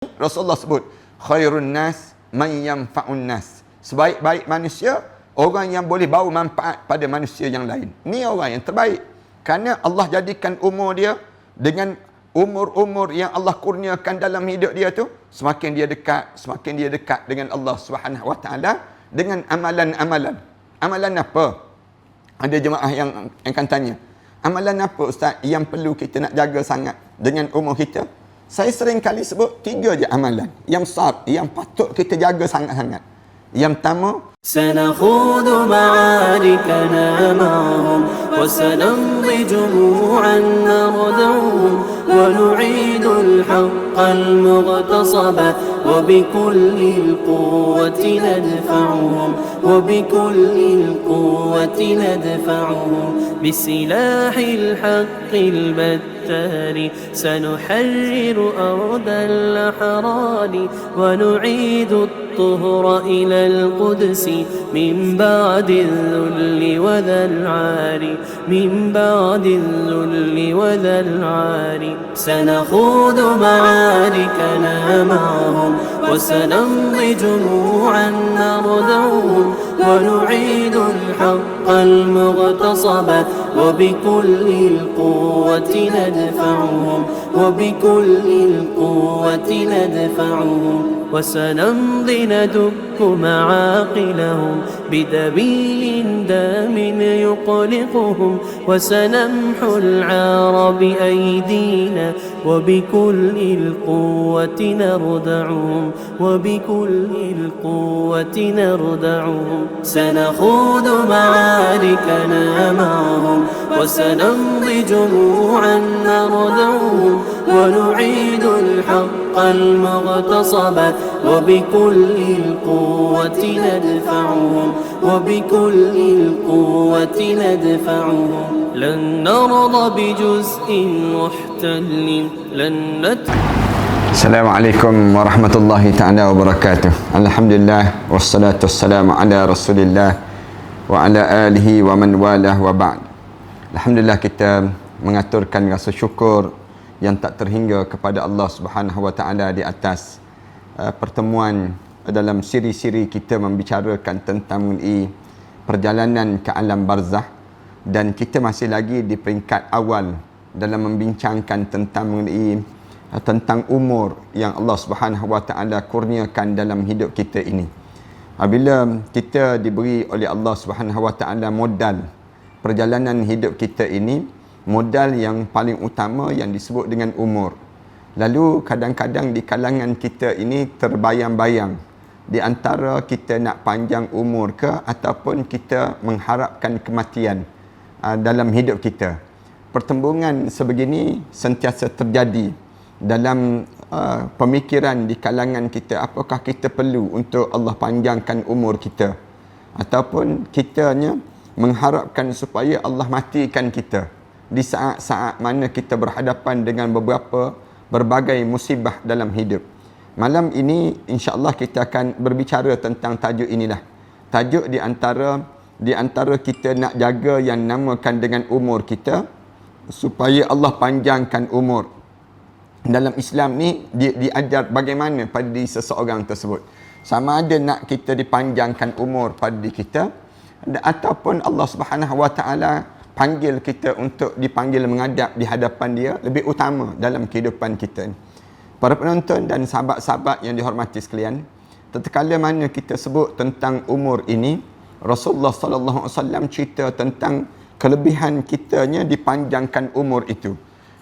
Rasulullah sebut khairun nas man yanfa'un nas. Sebaik-baik manusia orang yang boleh bawa manfaat pada manusia yang lain. Ni orang yang terbaik. Kerana Allah jadikan umur dia dengan umur-umur yang Allah kurniakan dalam hidup dia tu, semakin dia dekat dengan Allah Subhanahu Wa Taala dengan amalan-amalan. Amalan apa? Ada jemaah yang akan tanya, amalan apa ustaz yang perlu kita nak jaga sangat dengan umur kita? Saya sering kali sebut 3 je amalan yang besar, yang patut kita jaga sangat-sangat. Yang pertama, سنخوض معاركنا معهم وسنمضي جموعا نردعهم ونعيد الحق المغتصب وبكل القوة ندفعهم وبكل القوة ندفعهم بسلاح الحق البتار سنحرر أرض الأحرار ونعيد الطهر إلى القدس من بعد الذل وذا العار من بعد الذل وذا العار سنخوض معاركنا معهم وسنمضي جموعا نردعهم ونعيد الحق المغتصب وبكل القوة ندفعهم وبكل القوة ندفعهم وسنمضي ندك معاقلهم بدبيل دام يقلقهم وسنمحو العار بأيدينا وبكل القوة نردعهم وبكل القوة نردعهم سنخوض معاركنا معهم وسنمضي جموعا نردعهم ونعيد الحق المغتصب وبكل القوة ندفعهم وبكل القوة ندفعهم لن نرضى بجزء محتل لن Assalamualaikum warahmatullahi ta'ala wabarakatuh. Alhamdulillah wassalatu wassalamu ala Rasulillah wa ala alihi wa man walah wa ba'd. Alhamdulillah, kita mengaturkan rasa syukur yang tak terhingga kepada Allah Subhanahu wa taala di atas pertemuan dalam siri-siri kita membicarakan tentang mengenai perjalanan ke alam barzah, dan kita masih lagi di peringkat awal dalam membincangkan tentang umur yang Allah Subhanahu wa taala kurniakan dalam hidup kita ini. Apabila kita diberi oleh Allah Subhanahu wa taala modal perjalanan hidup kita ini, modal yang paling utama yang disebut dengan umur. Lalu kadang-kadang di kalangan kita ini terbayang-bayang di antara kita nak panjang umur ke ataupun kita mengharapkan kematian dalam hidup kita. Pertembungan sebegini sentiasa terjadi dalam pemikiran di kalangan kita. Apakah kita perlu untuk Allah panjangkan umur kita, ataupun kitanya mengharapkan supaya Allah matikan kita di saat-saat mana kita berhadapan dengan berbagai musibah dalam hidup. Malam ini insya-Allah kita akan berbicara tentang tajuk inilah. Tajuk di antara kita nak jaga yang namakan dengan umur kita supaya Allah panjangkan umur. Dalam Islam ni diajar bagaimana pada diri seseorang tersebut. Sama ada nak kita dipanjangkan umur pada diri kita ataupun Allah Subhanahu wa taala panggil kita untuk dipanggil menghadap di hadapan dia, lebih utama dalam kehidupan kita ni. Para penonton dan sahabat-sahabat yang dihormati sekalian, tatkala mana kita sebut tentang umur ini, Rasulullah sallallahu alaihi wasallam cerita tentang kelebihan kitanya dipanjangkan umur itu.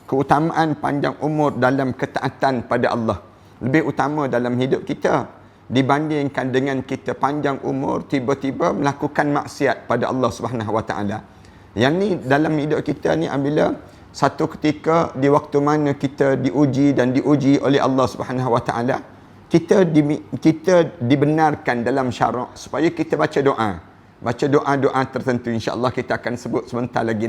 Keutamaan panjang umur dalam ketaatan pada Allah lebih utama dalam hidup kita dibandingkan dengan kita panjang umur tiba-tiba melakukan maksiat pada Allah Subhanahu wa taala. Yang ni dalam hidup kita ni, apabila satu ketika di waktu mana kita diuji oleh Allah Subhanahu wa taala, kita dibenarkan dalam syarak supaya kita baca doa tertentu. Insya-Allah kita akan sebut sebentar lagi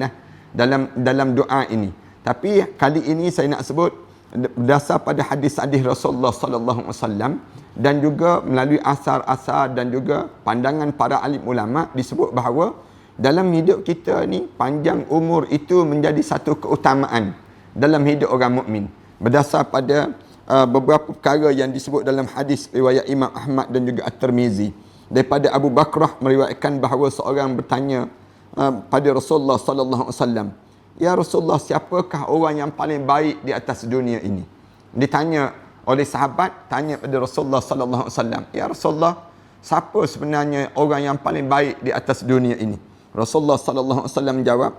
dalam doa ini. Tapi kali ini saya nak sebut berdasar pada hadis-hadis Rasulullah sallallahu alaihi wasallam dan juga melalui asar-asar dan juga pandangan para alim ulama, disebut bahawa dalam hidup kita ni panjang umur itu menjadi satu keutamaan dalam hidup orang mukmin. Berdasar pada beberapa perkara yang disebut dalam hadis riwayat Imam Ahmad dan juga At-Tirmizi. Daripada Abu Bakrah meriwayatkan bahawa seorang bertanya pada Rasulullah sallallahu alaihi wasallam, "Ya Rasulullah, siapakah orang yang paling baik di atas dunia ini?" Ditanya oleh sahabat, tanya pada Rasulullah sallallahu alaihi wasallam, "Ya Rasulullah, siapa sebenarnya orang yang paling baik di atas dunia ini?" Rasulullah sallallahu alaihi wasallam jawab,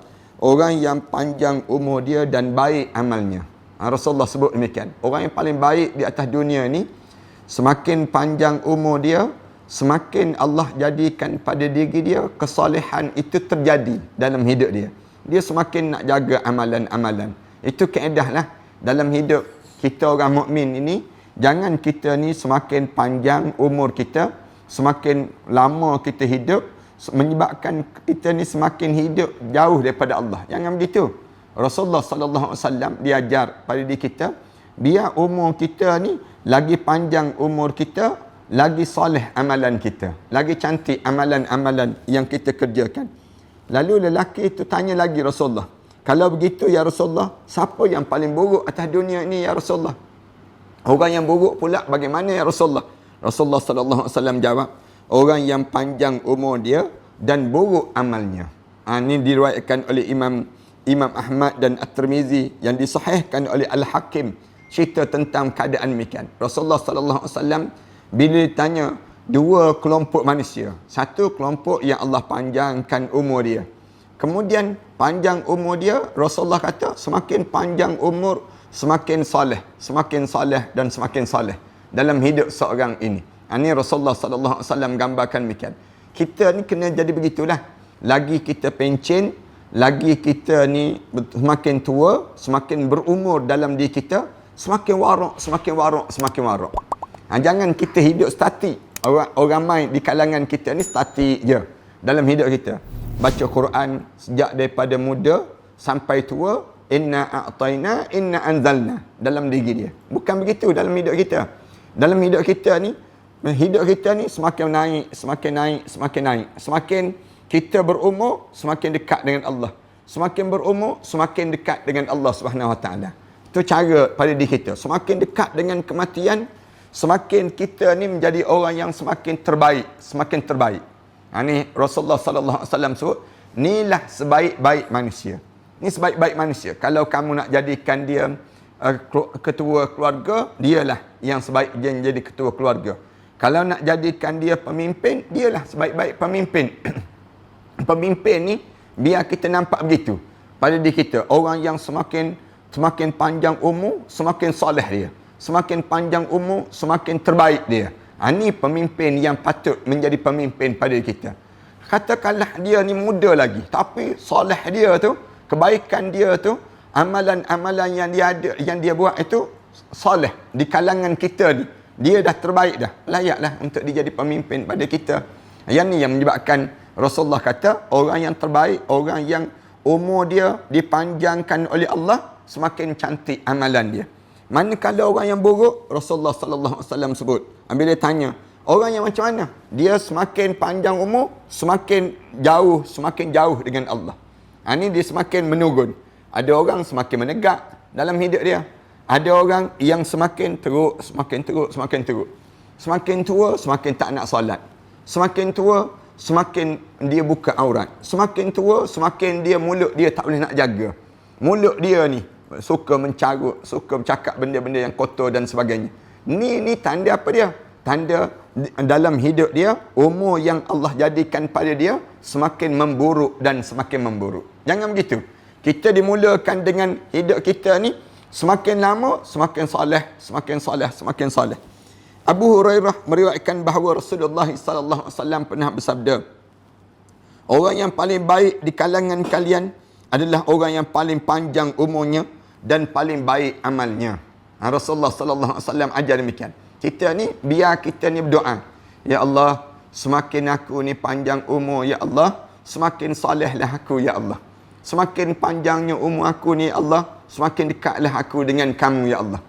"Orang yang panjang umur dia dan baik amalnya." Rasulullah sebut demikian. Orang yang paling baik di atas dunia ni, semakin panjang umur dia, semakin Allah jadikan pada diri dia kesalehan itu terjadi dalam hidup dia. Dia semakin nak jaga amalan-amalan. Itu kaedah lah dalam hidup kita orang mukmin ini. Jangan kita ni semakin panjang umur kita, semakin lama kita hidup, menyebabkan kita ni semakin hidup jauh daripada Allah. Jangan begitu. Rasulullah sallallahu alaihi wasallam diajar pada diri kita, biar umur kita ni lagi panjang umur kita, lagi soleh amalan kita, lagi cantik amalan-amalan yang kita kerjakan. Lalu lelaki itu tanya lagi Rasulullah, "Kalau begitu ya Rasulullah, siapa yang paling buruk atas dunia ini ya Rasulullah?" Orang yang buruk pula bagaimana ya Rasulullah? Rasulullah sallallahu alaihi wasallam jawab, "Orang yang panjang umur dia dan buruk amalnya." Ini diriwayatkan oleh Imam Ahmad dan At-Tirmizi yang disahihkan oleh Al-Hakim, cerita tentang keadaan demikian. Rasulullah sallallahu alaihi wasallam bila ditanya dua kelompok manusia, satu kelompok yang Allah panjangkan umur dia, kemudian panjang umur dia, Rasulullah kata semakin panjang umur semakin soleh dan semakin soleh dalam hidup seorang ini. Ini Rasulullah sallallahu alaihi wasallam gambarkan demikian. Kita ni kena jadi begitulah. Lagi kita pencen, lagi kita ni semakin tua, semakin berumur dalam diri kita, semakin warak. Jangan kita hidup statik. Orang ramai di kalangan kita ni statik je dalam hidup kita. Baca Quran sejak daripada muda sampai tua, inna a'tayna, inna anzalna dalam diri dia. Bukan begitu dalam hidup kita. Dalam hidup kita ni semakin naik. Semakin kita berumur, semakin dekat dengan Allah. Semakin berumur, semakin dekat dengan Allah Subhanahu Wa Taala. Itu cara pada diri kita. Semakin dekat dengan kematian, semakin kita ni menjadi orang yang semakin terbaik. Ini Rasulullah sallallahu alaihi wasallam sebut, inilah sebaik-baik manusia. Ini sebaik-baik manusia. Kalau kamu nak jadikan dia ketua keluarga, dialah yang sebaik dia jadi ketua keluarga. Kalau nak jadikan dia pemimpin, dialah sebaik-baik pemimpin. Pemimpin ni biar kita nampak begitu pada diri kita. Orang yang semakin panjang umur, semakin soleh dia. Semakin panjang umur, semakin terbaik dia. Ini pemimpin yang patut menjadi pemimpin pada diri kita. Katakanlah dia ni muda lagi, tapi soleh dia tu, kebaikan dia tu, amalan-amalan yang dia buat itu soleh di kalangan kita ni. Dia dah terbaik dah. Layaklah untuk dia jadi pemimpin pada kita. Yang ni yang menyebabkan Rasulullah kata, orang yang terbaik, orang yang umur dia dipanjangkan oleh Allah, semakin cantik amalan dia. Manakala orang yang buruk, Rasulullah sallallahu alaihi wasallam sebut, bila dia tanya, orang yang macam mana? Dia semakin panjang umur, semakin jauh dengan Allah. Ini dia semakin menurun. Ada orang semakin menegak dalam hidup dia. Ada orang yang semakin teruk. Semakin tua, semakin tak nak solat. Semakin tua, semakin dia buka aurat. Semakin tua, semakin mulut dia tak boleh nak jaga. Mulut dia ni suka mencarut, suka bercakap benda-benda yang kotor dan sebagainya. Ni tanda apa dia? Tanda dalam hidup dia, umur yang Allah jadikan pada dia semakin memburuk dan semakin memburuk. Jangan begitu. Kita dimulakan dengan hidup kita ni, semakin lama semakin soleh. Abu Hurairah meriwayatkan bahawa Rasulullah sallallahu alaihi wasallam pernah bersabda, orang yang paling baik di kalangan kalian adalah orang yang paling panjang umurnya dan paling baik amalnya. Rasulullah sallallahu alaihi wasallam ajar demikian. Kita ni biar kita ni berdoa, ya Allah, semakin aku ni panjang umur ya Allah, semakin solehlah aku ya Allah. Semakin panjangnya umur aku ni ya Allah, semakin dekatlah aku dengan kamu ya Allah.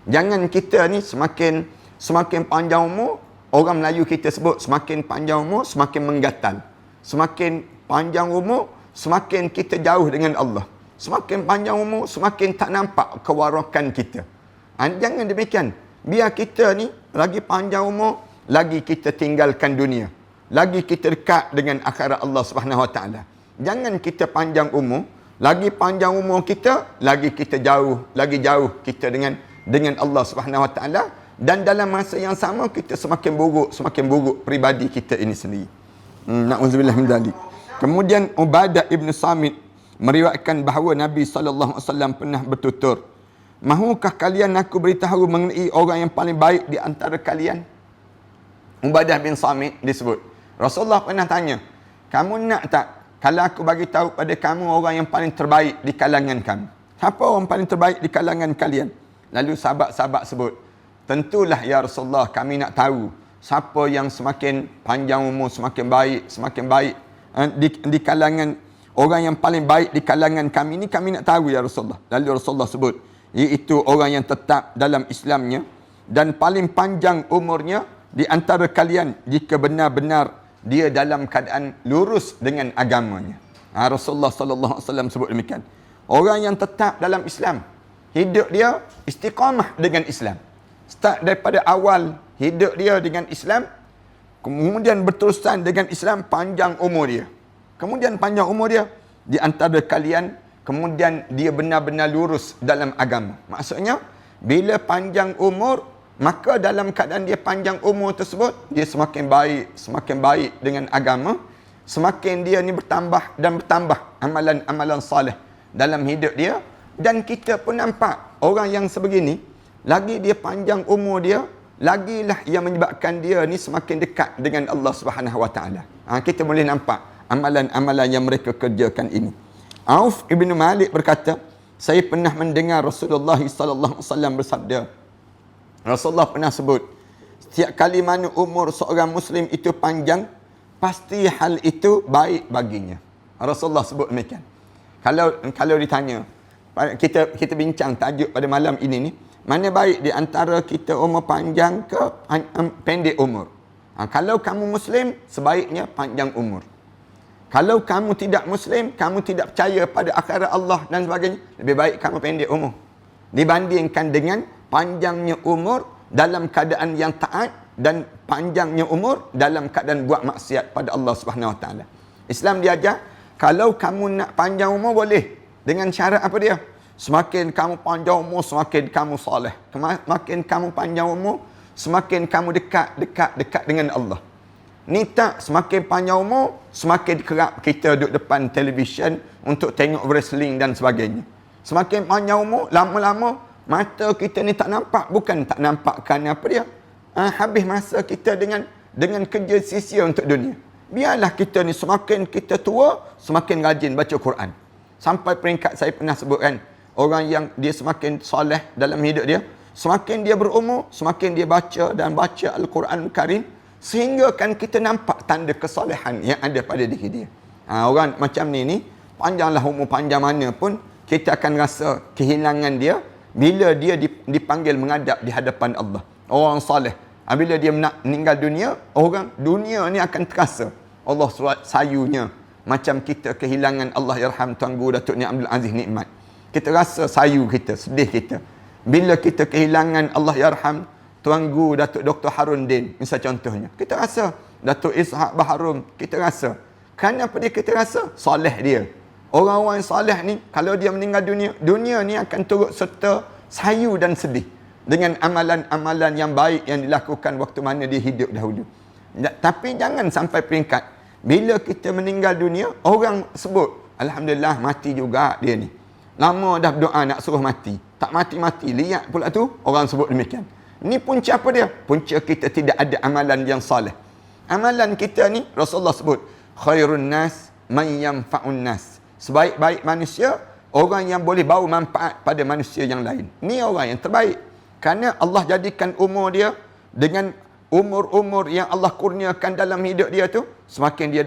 Jangan kita ni semakin panjang umur, orang Melayu kita sebut semakin panjang umur semakin menggatal. Semakin panjang umur semakin kita jauh dengan Allah. Semakin panjang umur, semakin tak nampak kewarakan kita. Jangan demikian. Biar kita ni lagi panjang umur, lagi kita tinggalkan dunia. Lagi kita dekat dengan akhirat Allah Subhanahu Wa Taala. Jangan kita panjang umur, lagi panjang umur kita, lagi kita jauh, lagi jauh kita dengan Allah Subhanahu Wa Taala, dan dalam masa yang sama kita semakin buruk pribadi kita ini sendiri. Na'udzubillah min dzalik. Kemudian Ubadah ibn Samit meriwayatkan bahawa Nabi SAW pernah bertutur, "Mahukah kalian aku beritahu mengenai orang yang paling baik di antara kalian?" Ubadah bin Samit disebut. Rasulullah pernah tanya, "Kamu nak tak kalau aku bagi tahu pada kamu orang yang paling terbaik di kalangan kamu? Siapa orang paling terbaik di kalangan kalian?" Lalu sahabat-sahabat sebut, "Tentulah ya Rasulullah, kami nak tahu siapa yang semakin panjang umur, semakin baik di kalangan orang yang paling baik di kalangan kami ni, kami nak tahu ya Rasulullah." Lalu Rasulullah sebut, iaitu orang yang tetap dalam Islamnya dan paling panjang umurnya di antara kalian jika benar-benar dia dalam keadaan lurus dengan agamanya. Rasulullah sallallahu alaihi wasallam sebut demikian. Orang yang tetap dalam Islam, hidup dia istiqamah dengan Islam. Start daripada awal hidup dia dengan Islam, kemudian berterusan dengan Islam panjang umur dia. Kemudian panjang umur dia di antara kalian, kemudian dia benar-benar lurus dalam agama. Maksudnya, bila panjang umur, maka dalam keadaan dia panjang umur tersebut, dia semakin baik dengan agama, semakin dia ni bertambah dan bertambah amalan-amalan salih dalam hidup dia. Dan kita pun nampak orang yang sebegini, lagi dia panjang umur dia, lagilah yang menyebabkan dia ni semakin dekat dengan Allah Subhanahu Wa Taala. Kita boleh nampak amalan-amalan yang mereka kerjakan ini. Auf ibn Malik berkata, saya pernah mendengar Rasulullah sallallahu alaihi wasallam bersabda. Rasulullah pernah sebut, setiap kali mana umur seorang Muslim itu panjang, pasti hal itu baik baginya. Rasulullah sebut demikian. Kalau ditanya, kita bincang tajuk pada malam ini ni, mana baik di antara kita umur panjang ke pendek umur? Kalau kamu Muslim, sebaiknya panjang umur. Kalau kamu tidak Muslim, kamu tidak percaya pada akhirat Allah dan sebagainya, lebih baik kamu pendek umur dibandingkan dengan panjangnya umur dalam keadaan yang taat dan panjangnya umur dalam keadaan buat maksiat pada Allah Subhanahu Wa Taala. Islam diajar, kalau kamu nak panjang umur boleh, dengan syarat apa dia? Semakin kamu panjang umur, semakin kamu soleh. Semakin kamu panjang umur, semakin kamu dekat dengan Allah. Ni tak, semakin panjang umur, semakin kerap kita duduk depan televisyen untuk tengok wrestling dan sebagainya. Semakin panjang umur, lama-lama mata kita ni tak nampak. Bukan tak nampak kerana apa dia? Habis masa kita dengan kerja sia-sia untuk dunia. Biarlah kita ni semakin kita tua, semakin rajin baca Quran. Sampai peringkat saya pernah sebutkan, orang yang dia semakin soleh dalam hidup dia, semakin dia berumur, semakin dia baca Al-Quran Karim, sehingga kan kita nampak tanda kesolehan yang ada pada diri dia. Orang macam ni, panjanglah umur panjang mana pun, kita akan rasa kehilangan dia bila dia dipanggil menghadap di hadapan Allah. Orang soleh, bila dia meninggal dunia, orang dunia ni akan terasa Allah sayunya. Macam kita kehilangan Allah yarham Tuanku Datuk Ni Abdul Aziz Nikmat. Kita rasa sayu kita, sedih kita. Bila kita kehilangan Allah yarham Tuanku Datuk Dr. Harun Din, misal contohnya, kita rasa. Datuk Ishak Baharum, kita rasa. Kenapa dia kita rasa? Soleh dia. Orang-orang yang soleh ni, kalau dia meninggal dunia, dunia ni akan turut serta sayu dan sedih dengan amalan-amalan yang baik yang dilakukan waktu mana dia hidup dahulu. Tapi jangan sampai peringkat bila kita meninggal dunia, orang sebut, alhamdulillah mati juga dia ni. Lama dah berdoa nak suruh mati, tak mati-mati, lihat pula tu, orang sebut demikian. Ni punca apa dia? Punca kita tidak ada amalan yang soleh. Amalan kita ni, Rasulullah sebut, khairun nas man yanfa'un nas. Sebaik-baik manusia, orang yang boleh bawa manfaat pada manusia yang lain. Ni orang yang terbaik. Kerana Allah jadikan umur dia dengan umur-umur yang Allah kurniakan dalam hidup dia tu, semakin dia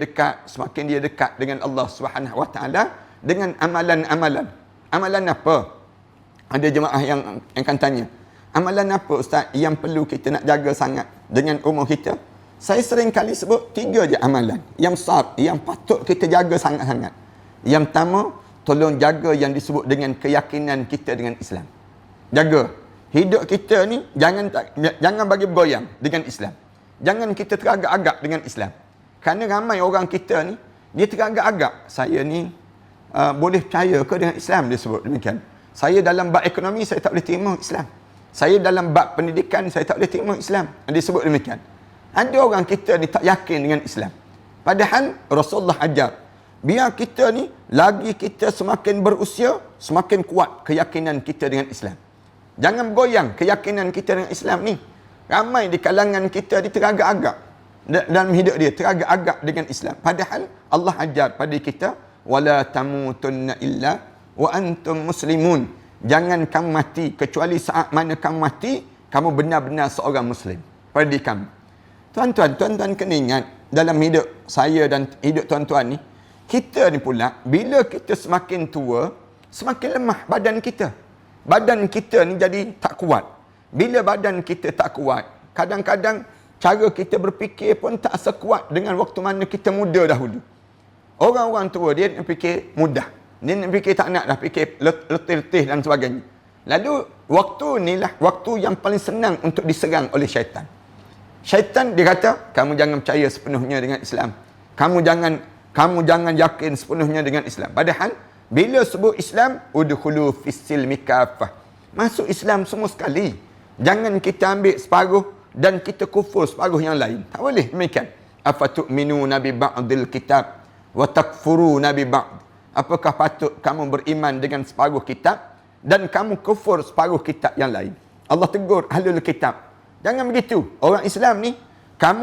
dekat dengan Allah Subhanahu Wa Taala dengan amalan-amalan. Amalan apa? Ada jemaah yang akan tanya, amalan apa Ustaz yang perlu kita nak jaga sangat dengan umur kita? Saya sering kali sebut 3 je amalan yang besar, yang patut kita jaga sangat-sangat. Yang pertama, tolong jaga yang disebut dengan keyakinan kita dengan Islam. Jaga. hidup kita ni jangan bagi bergoyang dengan Islam. Jangan kita teragak-agak dengan Islam. Kerana ramai orang kita ni, dia teragak-agak. Saya ni boleh percaya ke dengan Islam, dia sebut demikian. Saya dalam bab ekonomi, saya tak boleh terima Islam. Saya dalam bab pendidikan, saya tak boleh terima Islam. Dia sebut demikian. Ada orang kita ni tak yakin dengan Islam. Padahal Rasulullah ajar, biar kita ni, lagi kita semakin berusia, semakin kuat keyakinan kita dengan Islam. Jangan bergoyang keyakinan kita dengan Islam ni. Ramai di kalangan kita dia teragak-agak dalam hidup dia, teragak-agak dengan Islam. Padahal Allah ajar pada kita, wala tamutunna illa wa antum muslimun. Jangan kamu mati kecuali saat mana kamu mati, kamu benar-benar seorang muslim. Pada kamu. Tuan-tuan kena ingat, dalam hidup saya dan hidup tuan-tuan ni, kita ni pula, bila kita semakin tua, semakin lemah badan kita. Badan kita ni jadi tak kuat. Bila badan kita tak kuat, kadang-kadang cara kita berfikir pun tak sekuat dengan waktu mana kita muda dahulu. Orang-orang tua, dia nak fikir mudah. Dia nak fikir tak nak dah, fikir letih-letih dan sebagainya. Lalu, waktu ni lah waktu yang paling senang untuk diserang oleh syaitan. Syaitan dia kata, kamu jangan percaya sepenuhnya dengan Islam. Kamu jangan yakin sepenuhnya dengan Islam. Padahal, bila sebut Islam, udkhulu fis-silmi kafah. Masuk Islam semua sekali. Jangan kita ambil separuh dan kita kufur separuh yang lain. Tak boleh demikian. Afatu'minuna bi ba'dil kitab wa takfuruna bi ba'd. Apakah patut kamu beriman dengan separuh kitab dan kamu kufur separuh kitab yang lain? Allah tegur ahlul kitab. Jangan begitu. Orang Islam ni,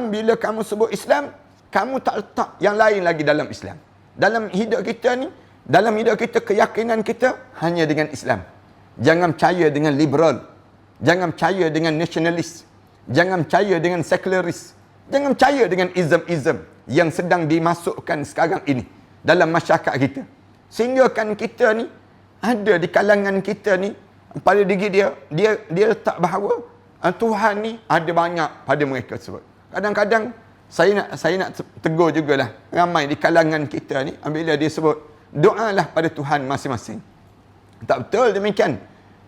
bila kamu sebut Islam, kamu tak letak yang lain lagi dalam Islam. Dalam hidup kita ni, dalam hidup kita, keyakinan kita hanya dengan Islam. Jangan percaya dengan liberal. Jangan percaya dengan nasionalis. Jangan percaya dengan sekularis. Jangan percaya dengan ism-ism yang sedang dimasukkan sekarang ini dalam masyarakat kita. Sehingga kan kita ni, ada di kalangan kita ni, pada diri dia letak bahawa Tuhan ni ada banyak pada mereka sebut. Kadang-kadang saya nak tegur jugalah ramai di kalangan kita ni, bila dia sebut doalah pada Tuhan masing-masing. Tak betul demikian.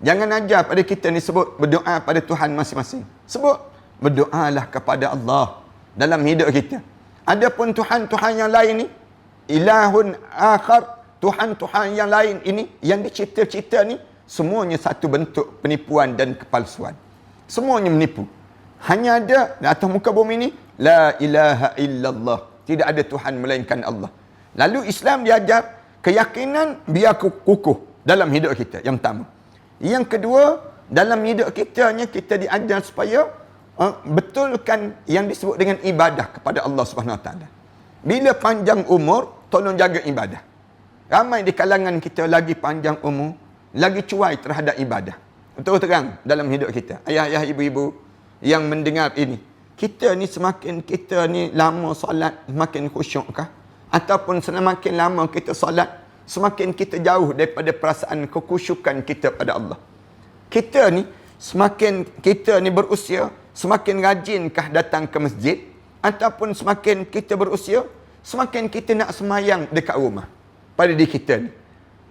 Jangan ajar pada kita ni sebut berdoa pada Tuhan masing-masing. Sebut berdoalah kepada Allah dalam hidup kita. Adapun Tuhan-Tuhan yang lain ni, ilahun akhar, Tuhan-Tuhan yang lain ini, yang dicipta-cipta ni, semuanya satu bentuk penipuan dan kepalsuan. Semuanya menipu. Hanya ada di atas muka bumi ni, la ilaha illallah. Tidak ada Tuhan melainkan Allah. Lalu Islam diajar keyakinan biar kukuh dalam hidup kita. Yang pertama. Yang kedua, dalam hidup kita diajar supaya betulkan yang disebut dengan ibadah kepada Allah Subhanahu Wa Taala. Bila panjang umur, tolong jaga ibadah. Ramai di kalangan kita lagi panjang umur, lagi cuai terhadap ibadah. Betul terang dalam hidup kita. Ayah-ayah, ibu-ibu yang mendengar ini. Kita ni semakin kita ni lama solat, semakin khusyukkah? Ataupun semakin lama kita solat, semakin kita jauh daripada perasaan kekhusyukan kita pada Allah. Kita ni, semakin kita ni berusia, semakin rajinkah datang ke masjid? Ataupun semakin kita berusia, semakin kita nak semayang dekat rumah pada diri kita ni.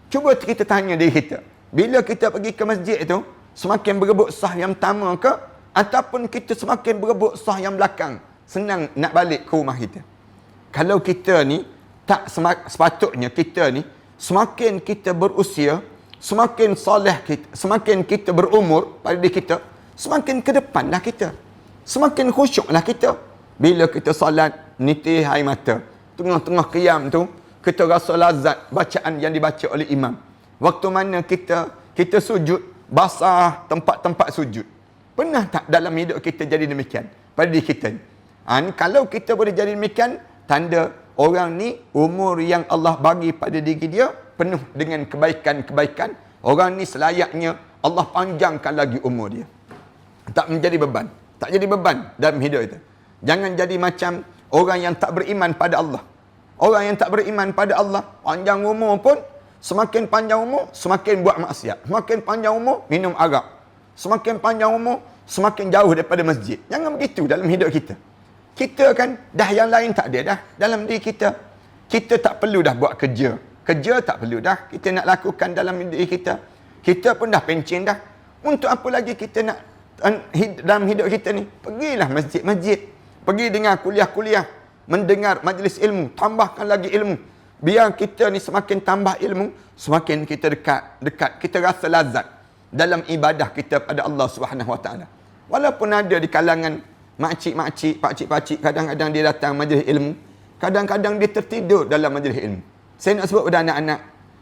Cuba kita tanya diri kita. Bila kita pergi ke masjid tu, semakin berebut sah yang pertama ke? Ataupun kita semakin berebut sah yang belakang? Senang nak balik ke rumah kita. Kalau kita ni, tak sepatutnya kita ni, semakin kita berusia, semakin soleh kita, semakin kita berumur pada diri kita, semakin ke depanlah kita. Semakin khusyuklah kita. Bila kita solat, nitih air mata. Tengah-tengah qiyam tu, kita rasa lazat bacaan yang dibaca oleh imam. Waktu mana kita sujud, basah tempat-tempat sujud. Pernah tak dalam hidup kita jadi demikian? Pada diri kita ni. Kalau kita boleh jadi demikian, tanda orang ni umur yang Allah bagi pada diri dia penuh dengan kebaikan-kebaikan. Orang ni selayaknya Allah panjangkan lagi umur dia. Tak menjadi beban. Tak jadi beban dalam hidup kita. Jangan jadi macam orang yang tak beriman pada Allah. Orang yang tak beriman pada Allah, panjang umur pun, semakin panjang umur, semakin buat maksiat. Semakin panjang umur, minum arak. Semakin panjang umur, semakin jauh daripada masjid. Jangan begitu dalam hidup kita. Kita kan, dah yang lain tak ada dah dalam diri kita. Kita tak perlu dah buat kerja. Kerja tak perlu dah kita nak lakukan dalam diri kita. Kita pun dah pencen dah. Untuk apa lagi kita nak dalam hidup kita ni? Pergilah masjid-masjid. Pergi dengar kuliah-kuliah. Mendengar majlis ilmu. Tambahkan lagi ilmu. Biar kita ni semakin tambah ilmu, semakin kita dekat. Kita rasa lazat dalam ibadah kita pada Allah Subhanahu Wa Taala. Walaupun ada di kalangan makcik-makcik, pakcik-pakcik, kadang-kadang dia datang majlis ilmu. Kadang-kadang dia tertidur dalam majlis ilmu. Saya nak sebut kepada anak-anak,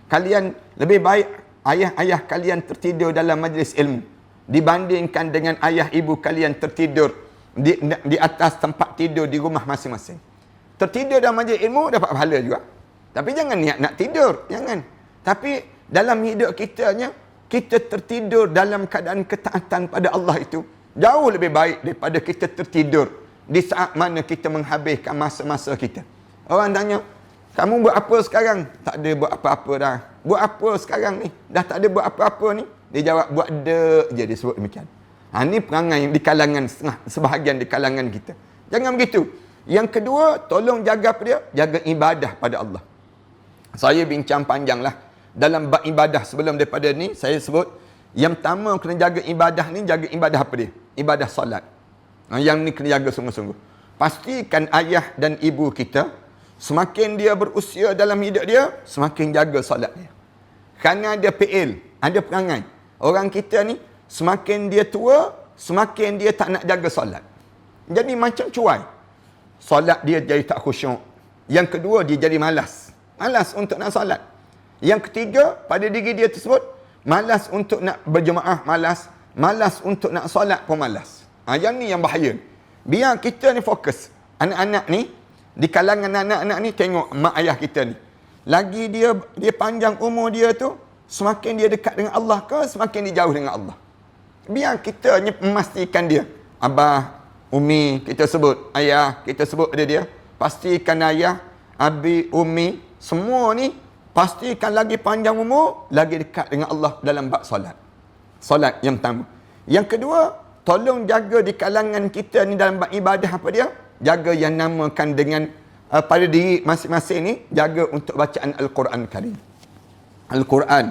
kalian lebih baik ayah-ayah kalian tertidur dalam majlis ilmu dibandingkan dengan ayah ibu kalian tertidur di atas tempat tidur di rumah masing-masing. Tertidur dalam majlis ilmu dapat pahala juga. Tapi jangan niat nak tidur, jangan. Tapi dalam hidup kita tertidur dalam keadaan ketaatan pada Allah itu jauh lebih baik daripada kita tertidur di saat mana kita menghabiskan masa-masa kita. Orang tanya, kamu buat apa sekarang? Tak ada buat apa-apa dah. Buat apa sekarang ni? Dah tak ada buat apa-apa ni? Dia jawab, buat dek je, dia sebut demikian. Ini perangai di kalangan, sebahagian di kalangan kita. Jangan begitu. Yang kedua, tolong jaga apa dia? Jaga ibadah pada Allah. Saya bincang panjang lah. Dalam bab ibadah sebelum daripada ni, saya sebut, yang pertama kena jaga ibadah ni, jaga ibadah apa dia? Ibadah solat. Yang ni kena jaga sungguh-sungguh. Pastikan ayah dan ibu kita, semakin dia berusia dalam hidup dia, semakin jaga solat dia. Kerana ada PL, ada perangai. Orang kita ni, semakin dia tua, semakin dia tak nak jaga solat. Jadi macam cuai. Solat dia jadi tak khusyuk. Yang kedua, dia jadi malas. Malas untuk nak solat. Yang ketiga, pada diri dia tersebut, malas untuk nak berjemaah, malas. Malas untuk nak solat pun malas. Yang ni yang bahaya. Biar kita ni fokus. Anak-anak ni, di kalangan anak-anak ni, tengok mak ayah kita ni. Lagi dia panjang umur dia tu, semakin dia dekat dengan Allah ke, semakin dia jauh dengan Allah. Biar kita ni memastikan dia. Abah, Umi, kita sebut. Ayah, kita sebut pada dia. Pastikan ayah, abi, umi, semua ni, pastikan lagi panjang umur, lagi dekat dengan Allah dalam bab solat. Solat yang pertama. Yang kedua, tolong jaga di kalangan kita ni dalam bab ibadah apa dia? Jaga yang namakan dengan pada diri masing-masing ni, jaga untuk bacaan Al-Quran Karim. Al-Quran.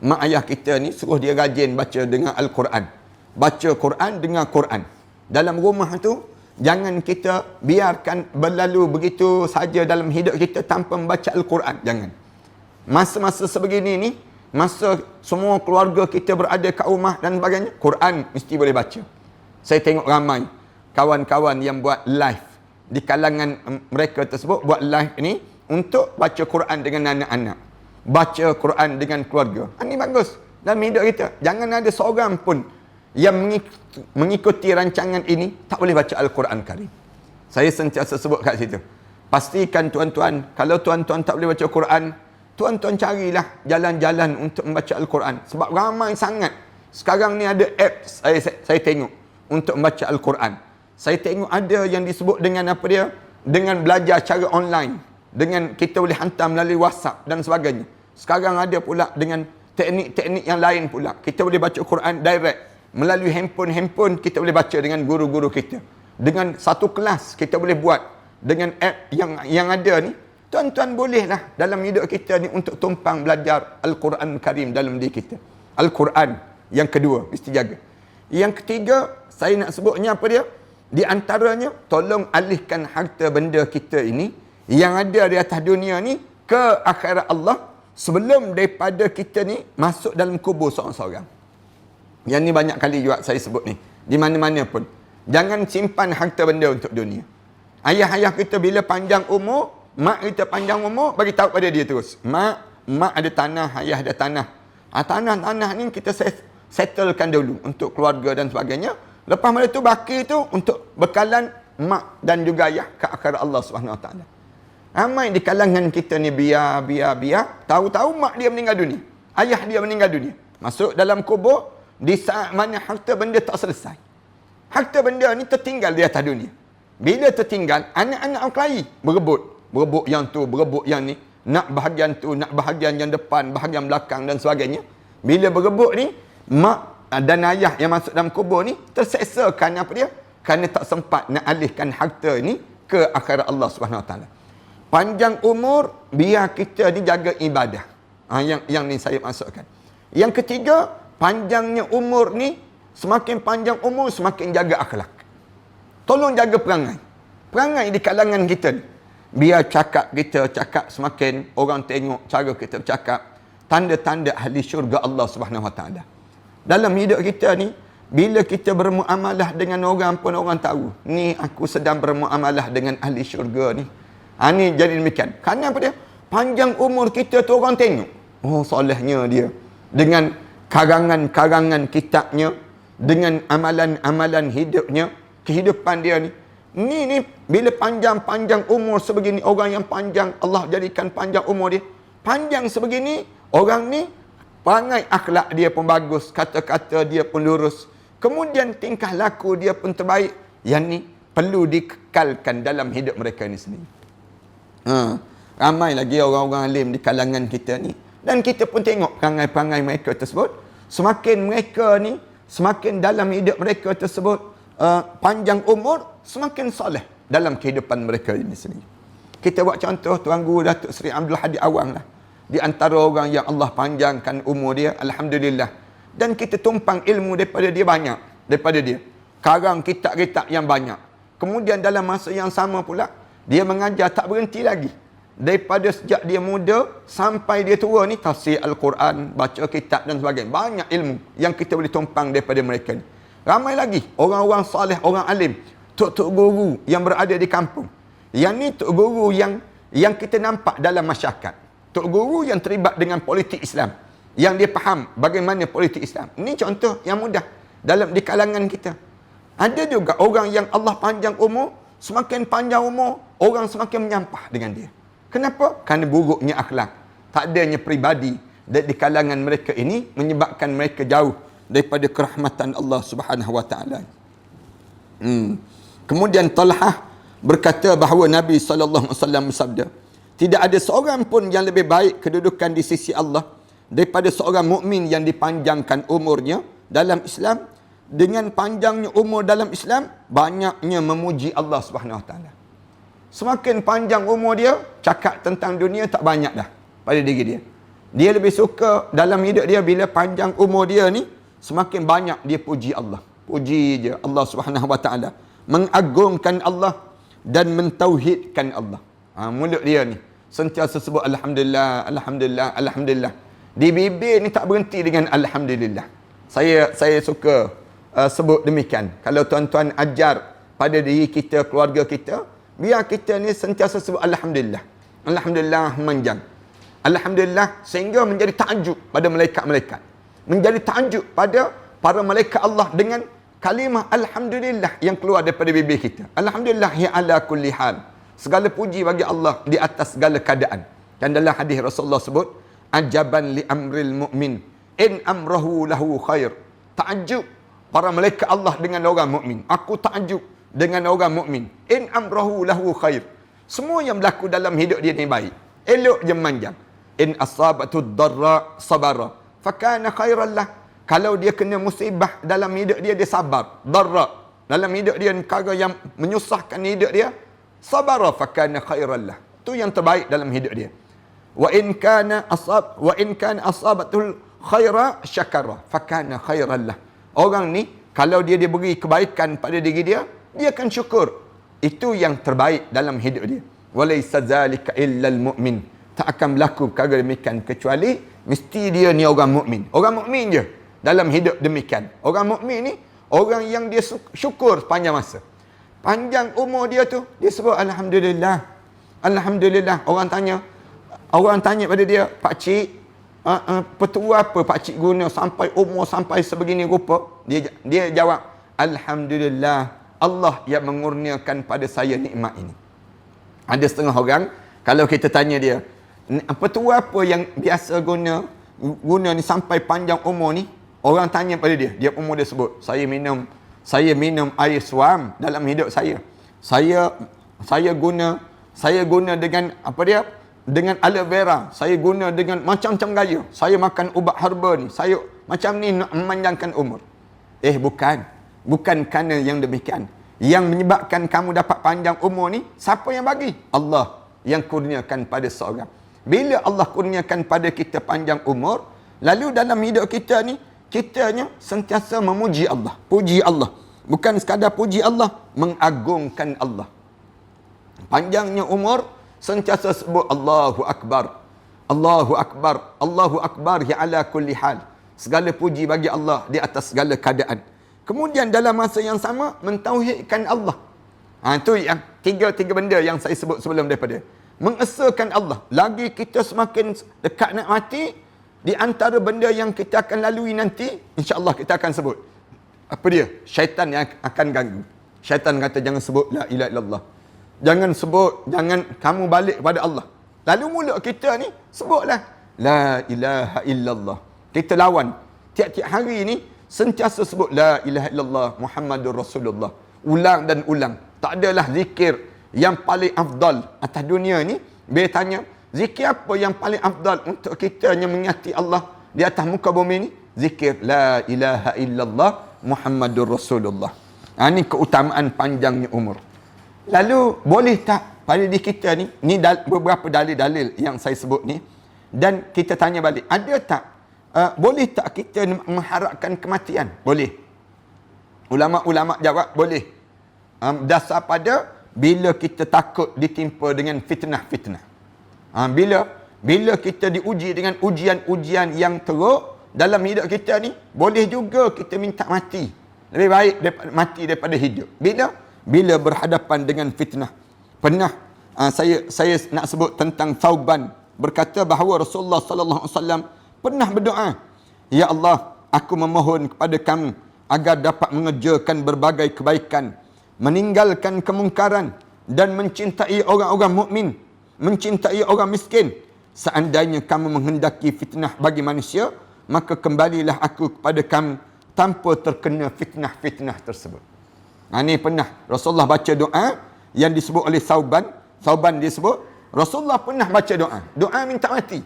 Mak ayah kita ni suruh dia rajin baca dengan Al-Quran. Baca Quran dengan Quran. Dalam rumah tu, jangan kita biarkan berlalu begitu saja dalam hidup kita tanpa membaca Al-Quran. Jangan. Masa-masa sebegini ni, masa semua keluarga kita berada kat rumah dan sebagainya, Quran mesti boleh baca. Saya tengok ramai kawan-kawan yang buat live di kalangan mereka tersebut, buat live ni untuk baca Quran dengan anak-anak. Baca Quran dengan keluarga. Ini bagus dalam hidup kita. Jangan ada seorang pun yang mengikuti rancangan ini tak boleh baca Al-Quran Karim. Saya sentiasa sebut kat situ. Pastikan tuan-tuan, kalau tuan-tuan tak boleh baca Quran, tuan-tuan carilah jalan-jalan untuk membaca Al-Quran. Sebab ramai sangat. Sekarang ni ada apps saya tengok untuk membaca Al-Quran. Saya tengok ada yang disebut dengan apa dia? Dengan belajar cara online. Dengan kita boleh hantar melalui WhatsApp dan sebagainya. Sekarang ada pula dengan teknik-teknik yang lain pula. Kita boleh baca Quran direct. Melalui handphone kita boleh baca dengan guru-guru kita. Dengan satu kelas kita boleh buat. Dengan app yang ada ni. Tuan-tuan bolehlah dalam hidup kita ni untuk tumpang belajar Al-Quran Karim dalam diri kita. Al-Quran yang kedua, mesti jaga. Yang ketiga, saya nak sebutnya apa dia? Di antaranya, tolong alihkan harta benda kita ini yang ada di atas dunia ni ke akhirat Allah sebelum daripada kita ni masuk dalam kubur seorang-seorang. Yang ni banyak kali juga saya sebut ni. Di mana-mana pun. Jangan simpan harta benda untuk dunia. Ayah-ayah kita bila panjang umur, mak kita panjang umur, bagi tahu pada dia terus. Mak ada tanah, ayah ada tanah. Tanah-tanah ni kita settlekan dulu untuk keluarga dan sebagainya. Lepas mana tu baki tu untuk bekalan mak dan juga ayah ke akhirat Allah Subhanahu Wa Taala. Ramai di kalangan kita ni biar. Tahu-tahu mak dia meninggal dunia. Ayah dia meninggal dunia. Masuk dalam kubur di saat mana harta benda tak selesai. Harta benda ni tertinggal di atas dunia. Bila tertinggal, anak-anak orang kelahi berebut. Berebut yang tu, berebut yang ni. Nak bahagian tu, nak bahagian yang depan, bahagian belakang dan sebagainya. Bila berebut ni, mak dan ayah yang masuk dalam kubur ni terseksa kerana apa dia? Kerana tak sempat nak alihkan harta ni ke akhirat Allah Subhanahu Wa Taala. Panjang umur, biar kita ni jaga ibadah. Yang ni saya masukkan. Yang ketiga, panjangnya umur ni, semakin panjang umur, semakin jaga akhlak. Tolong jaga perangai. Perangai di kalangan kita ni. Biar kita cakap semakin orang tengok cara kita bercakap. Tanda-tanda ahli syurga Allah Subhanahu Wa Taala. Dalam hidup kita ni, bila kita bermuamalah dengan orang pun orang tahu. Ni aku sedang bermuamalah dengan ahli syurga ni. Ni jadi demikian. Kerana apa dia? Panjang umur kita tu orang tengok. Oh, solehnya dia. Dengan karangan-karangan kitabnya, dengan amalan-amalan hidupnya, kehidupan dia ni. Ni bila panjang-panjang umur sebegini, orang yang panjang, Allah jadikan panjang umur dia. Panjang sebegini, orang ni perangai akhlak dia pun bagus, kata-kata dia pun lurus. Kemudian tingkah laku dia pun terbaik. Yang ni perlu dikekalkan dalam hidup mereka ni sendiri. Ramai lagi orang-orang alim di kalangan kita ni. Dan kita pun tengok perangai-perangai mereka tersebut. Semakin mereka ni, semakin dalam hidup mereka tersebut panjang umur, semakin soleh dalam kehidupan mereka ini sendiri. Kita buat contoh Tuan Guru Datuk Seri Abdul Hadi Awang lah. Di antara orang yang Allah panjangkan umur dia, Alhamdulillah. Dan kita tumpang ilmu daripada dia banyak. Daripada dia. Karang kitab-kitab yang banyak. Kemudian dalam masa yang sama pula, dia mengajar tak berhenti lagi. Daripada sejak dia muda sampai dia tua ni, tafsir Al-Quran, baca kitab dan sebagainya. Banyak ilmu yang kita boleh tumpang daripada mereka ni. Ramai lagi orang-orang soleh, orang alim, tok-tok guru yang berada di kampung. Yang ni tok guru yang kita nampak dalam masyarakat. Tok guru yang terlibat dengan politik Islam. Yang dia faham bagaimana politik Islam. Ini contoh yang mudah di kalangan kita. Ada juga orang yang Allah panjang umur, semakin panjang umur, orang semakin menyampah dengan dia. Kenapa? Kerana buruknya akhlak. Tak adanya peribadi di kalangan mereka ini menyebabkan mereka jauh daripada kerahmatan Allah Subhanahu Wa Taala. Kemudian Talhah berkata bahawa Nabi sallallahu alaihi wasallam bersabda, tidak ada seorang pun yang lebih baik kedudukan di sisi Allah daripada seorang mukmin yang dipanjangkan umurnya dalam Islam. Dengan panjangnya umur dalam Islam, banyaknya memuji Allah Subhanahu Wa Taala. Semakin panjang umur dia, cakap tentang dunia tak banyak dah pada diri dia. Dia lebih suka dalam hidup dia bila panjang umur dia ni, semakin banyak dia puji Allah. Puji je Allah Subhanahu Wa Taala. Mengagungkan Allah dan mentauhidkan Allah. Mulut dia ni sentiasa sebut Alhamdulillah, Alhamdulillah, Alhamdulillah. Di bibir ni tak berhenti dengan Alhamdulillah. Saya suka sebut demikian. Kalau tuan-tuan ajar pada diri kita, keluarga kita, biar kita ni sentiasa sebut Alhamdulillah. Alhamdulillah manjang. Alhamdulillah sehingga menjadi takjub pada malaikat-malaikat. Menjadi takjub pada para malaikat Allah dengan kalimah Alhamdulillah yang keluar daripada bibir kita. Alhamdulillah ya ala kulli hal. Segala puji bagi Allah di atas segala keadaan. Dan dalam hadis Rasulullah sebut, ajaban li amril mu'min in amrahu lahu khair. Takjub para malaikat Allah dengan orang mukmin. Aku takjub dengan orang mukmin. In amrahu lahu khair. Semua yang berlaku dalam hidup dia ni baik. Elok je manjang. In asabatu darra sabara fakana khairan lah. Kalau dia kena musibah dalam hidup dia, dia sabar. Darra. Dalam hidup dia perkara yang menyusahkan hidup dia, sabara fakana khairan lah. Tu yang terbaik dalam hidup dia. Wa in kana asabatul khaira syakara fakana khairan lah. Orang ni kalau dia beri kebaikan pada diri dia, dia akan syukur. Itu yang terbaik dalam hidup dia. Walaysa zalika illal mu'min. Tak akan berlaku perkara demikian kecuali mesti dia ni orang mukmin. Orang mukmin je dalam hidup demikian. Orang mukmin ni orang yang dia syukur sepanjang masa. Panjang umur dia tu, dia sebut Alhamdulillah. Alhamdulillah. Orang tanya pada dia, Pak Cik, petua apa Pak Cik guna sampai umur sampai sebegini rupa? Dia jawab, Alhamdulillah, Allah yang mengurniakan pada saya nikmat ini. Ada setengah orang, kalau kita tanya dia, petua apa yang biasa guna ni sampai panjang umur ni? Orang tanya pada dia umur dia sebut, saya minum air suam dalam hidup saya. Saya guna dengan apa dia? Dengan aloe vera. Saya guna dengan macam-macam gaya. Saya makan ubat herba ni. Saya macam ni nak memanjangkan umur. Bukan kerana yang demikian. Yang menyebabkan kamu dapat panjang umur ni, siapa yang bagi? Allah yang kurniakan pada seorang. Bila Allah kurniakan pada kita panjang umur, lalu dalam hidup kita ni, kitanya sentiasa memuji Allah, puji Allah. Bukan sekadar puji Allah, mengagungkan Allah. Panjangnya umur sentiasa sebut Allahu Akbar, Allahu Akbar, Allahu Akbar ya ala kulli hal. Segala puji bagi Allah di atas segala keadaan. Kemudian dalam masa yang sama mentauhidkan Allah. Itu yang tiga benda yang saya sebut sebelum daripada. Mengesahkan Allah. Lagi kita semakin dekat nak mati, di antara benda yang kita akan lalui nanti, insya-Allah kita akan sebut. Apa dia? Syaitan yang akan ganggu. Syaitan kata jangan sebut la ilaha illallah. Jangan sebut, jangan kamu balik kepada Allah. Lalu mulut kita ni sebutlah la ilaha illallah. Kita lawan. Tiap-tiap hari ni sentiasa sebut la ilaha illallah Muhammadur Rasulullah. Ulang dan ulang. Tak adalah zikir yang paling afdal atas dunia ni. Dia tanya, zikir apa yang paling afdal untuk kita yang mengingati Allah di atas muka bumi ni? Zikir la ilaha illallah Muhammadur Rasulullah. Ini keutamaan panjangnya umur. Lalu boleh tak pada diri kita ni, beberapa dalil-dalil yang saya sebut ni, dan kita tanya balik, ada tak boleh tak kita mengharapkan kematian? Boleh. Ulama-ulama jawab boleh. Dasar pada bila kita takut ditimpa dengan fitnah-fitnah. Bila kita diuji dengan ujian-ujian yang teruk dalam hidup kita ni, boleh juga kita minta mati. Lebih baik mati daripada hidup. Bila berhadapan dengan fitnah. Pernah saya nak sebut tentang Thauban berkata bahawa Rasulullah sallallahu alaihi wasallam pernah berdoa, ya Allah, aku memohon kepada kamu agar dapat mengerjakan berbagai kebaikan, meninggalkan kemungkaran dan mencintai orang-orang mukmin, mencintai orang miskin. Seandainya kamu menghendaki fitnah bagi manusia, maka kembalilah aku kepada kamu tanpa terkena fitnah-fitnah tersebut. Ini pernah Rasulullah baca doa yang disebut oleh Thauban disebut, Rasulullah pernah baca doa minta mati.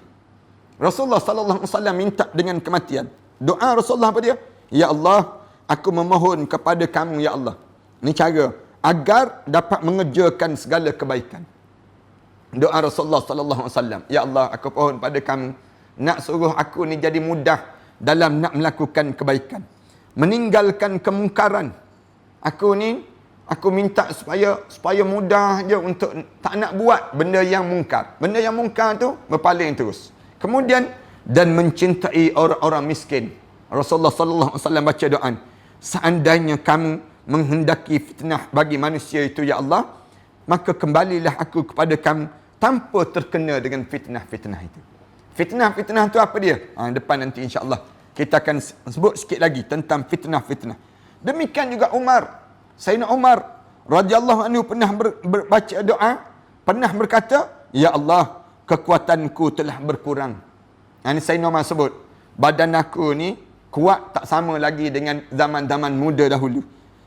Rasulullah sallallahu alaihi wasallam minta dengan kematian. Doa Rasulullah apa dia? Ya Allah, aku memohon kepada kamu ya Allah. Ini cara agar dapat mengerjakan segala kebaikan. Doa Rasulullah sallallahu alaihi wasallam, ya Allah, aku mohon pada kamu nak suruh aku ni jadi mudah dalam nak melakukan kebaikan, meninggalkan kemungkaran. Aku minta supaya mudah je untuk tak nak buat benda yang mungkar. Benda yang mungkar tu berpaling terus. Kemudian dan mencintai orang-orang miskin. Rasulullah sallallahu alaihi wasallam baca doa, seandainya kamu menghendaki fitnah bagi manusia itu ya Allah, maka kembalilah aku kepada kamu tanpa terkena dengan fitnah-fitnah itu. Fitnah-fitnah itu apa dia? Depan nanti insya-Allah kita akan sebut sikit lagi tentang fitnah-fitnah. Demikian juga Umar. Sayyidina Umar radhiyallahu anhu pernah baca doa, pernah berkata, ya Allah, kekuatanku telah berkurang. Ini Sayyidina Umar sebut, badan aku ni kuat tak sama lagi dengan zaman-zaman muda dahulu.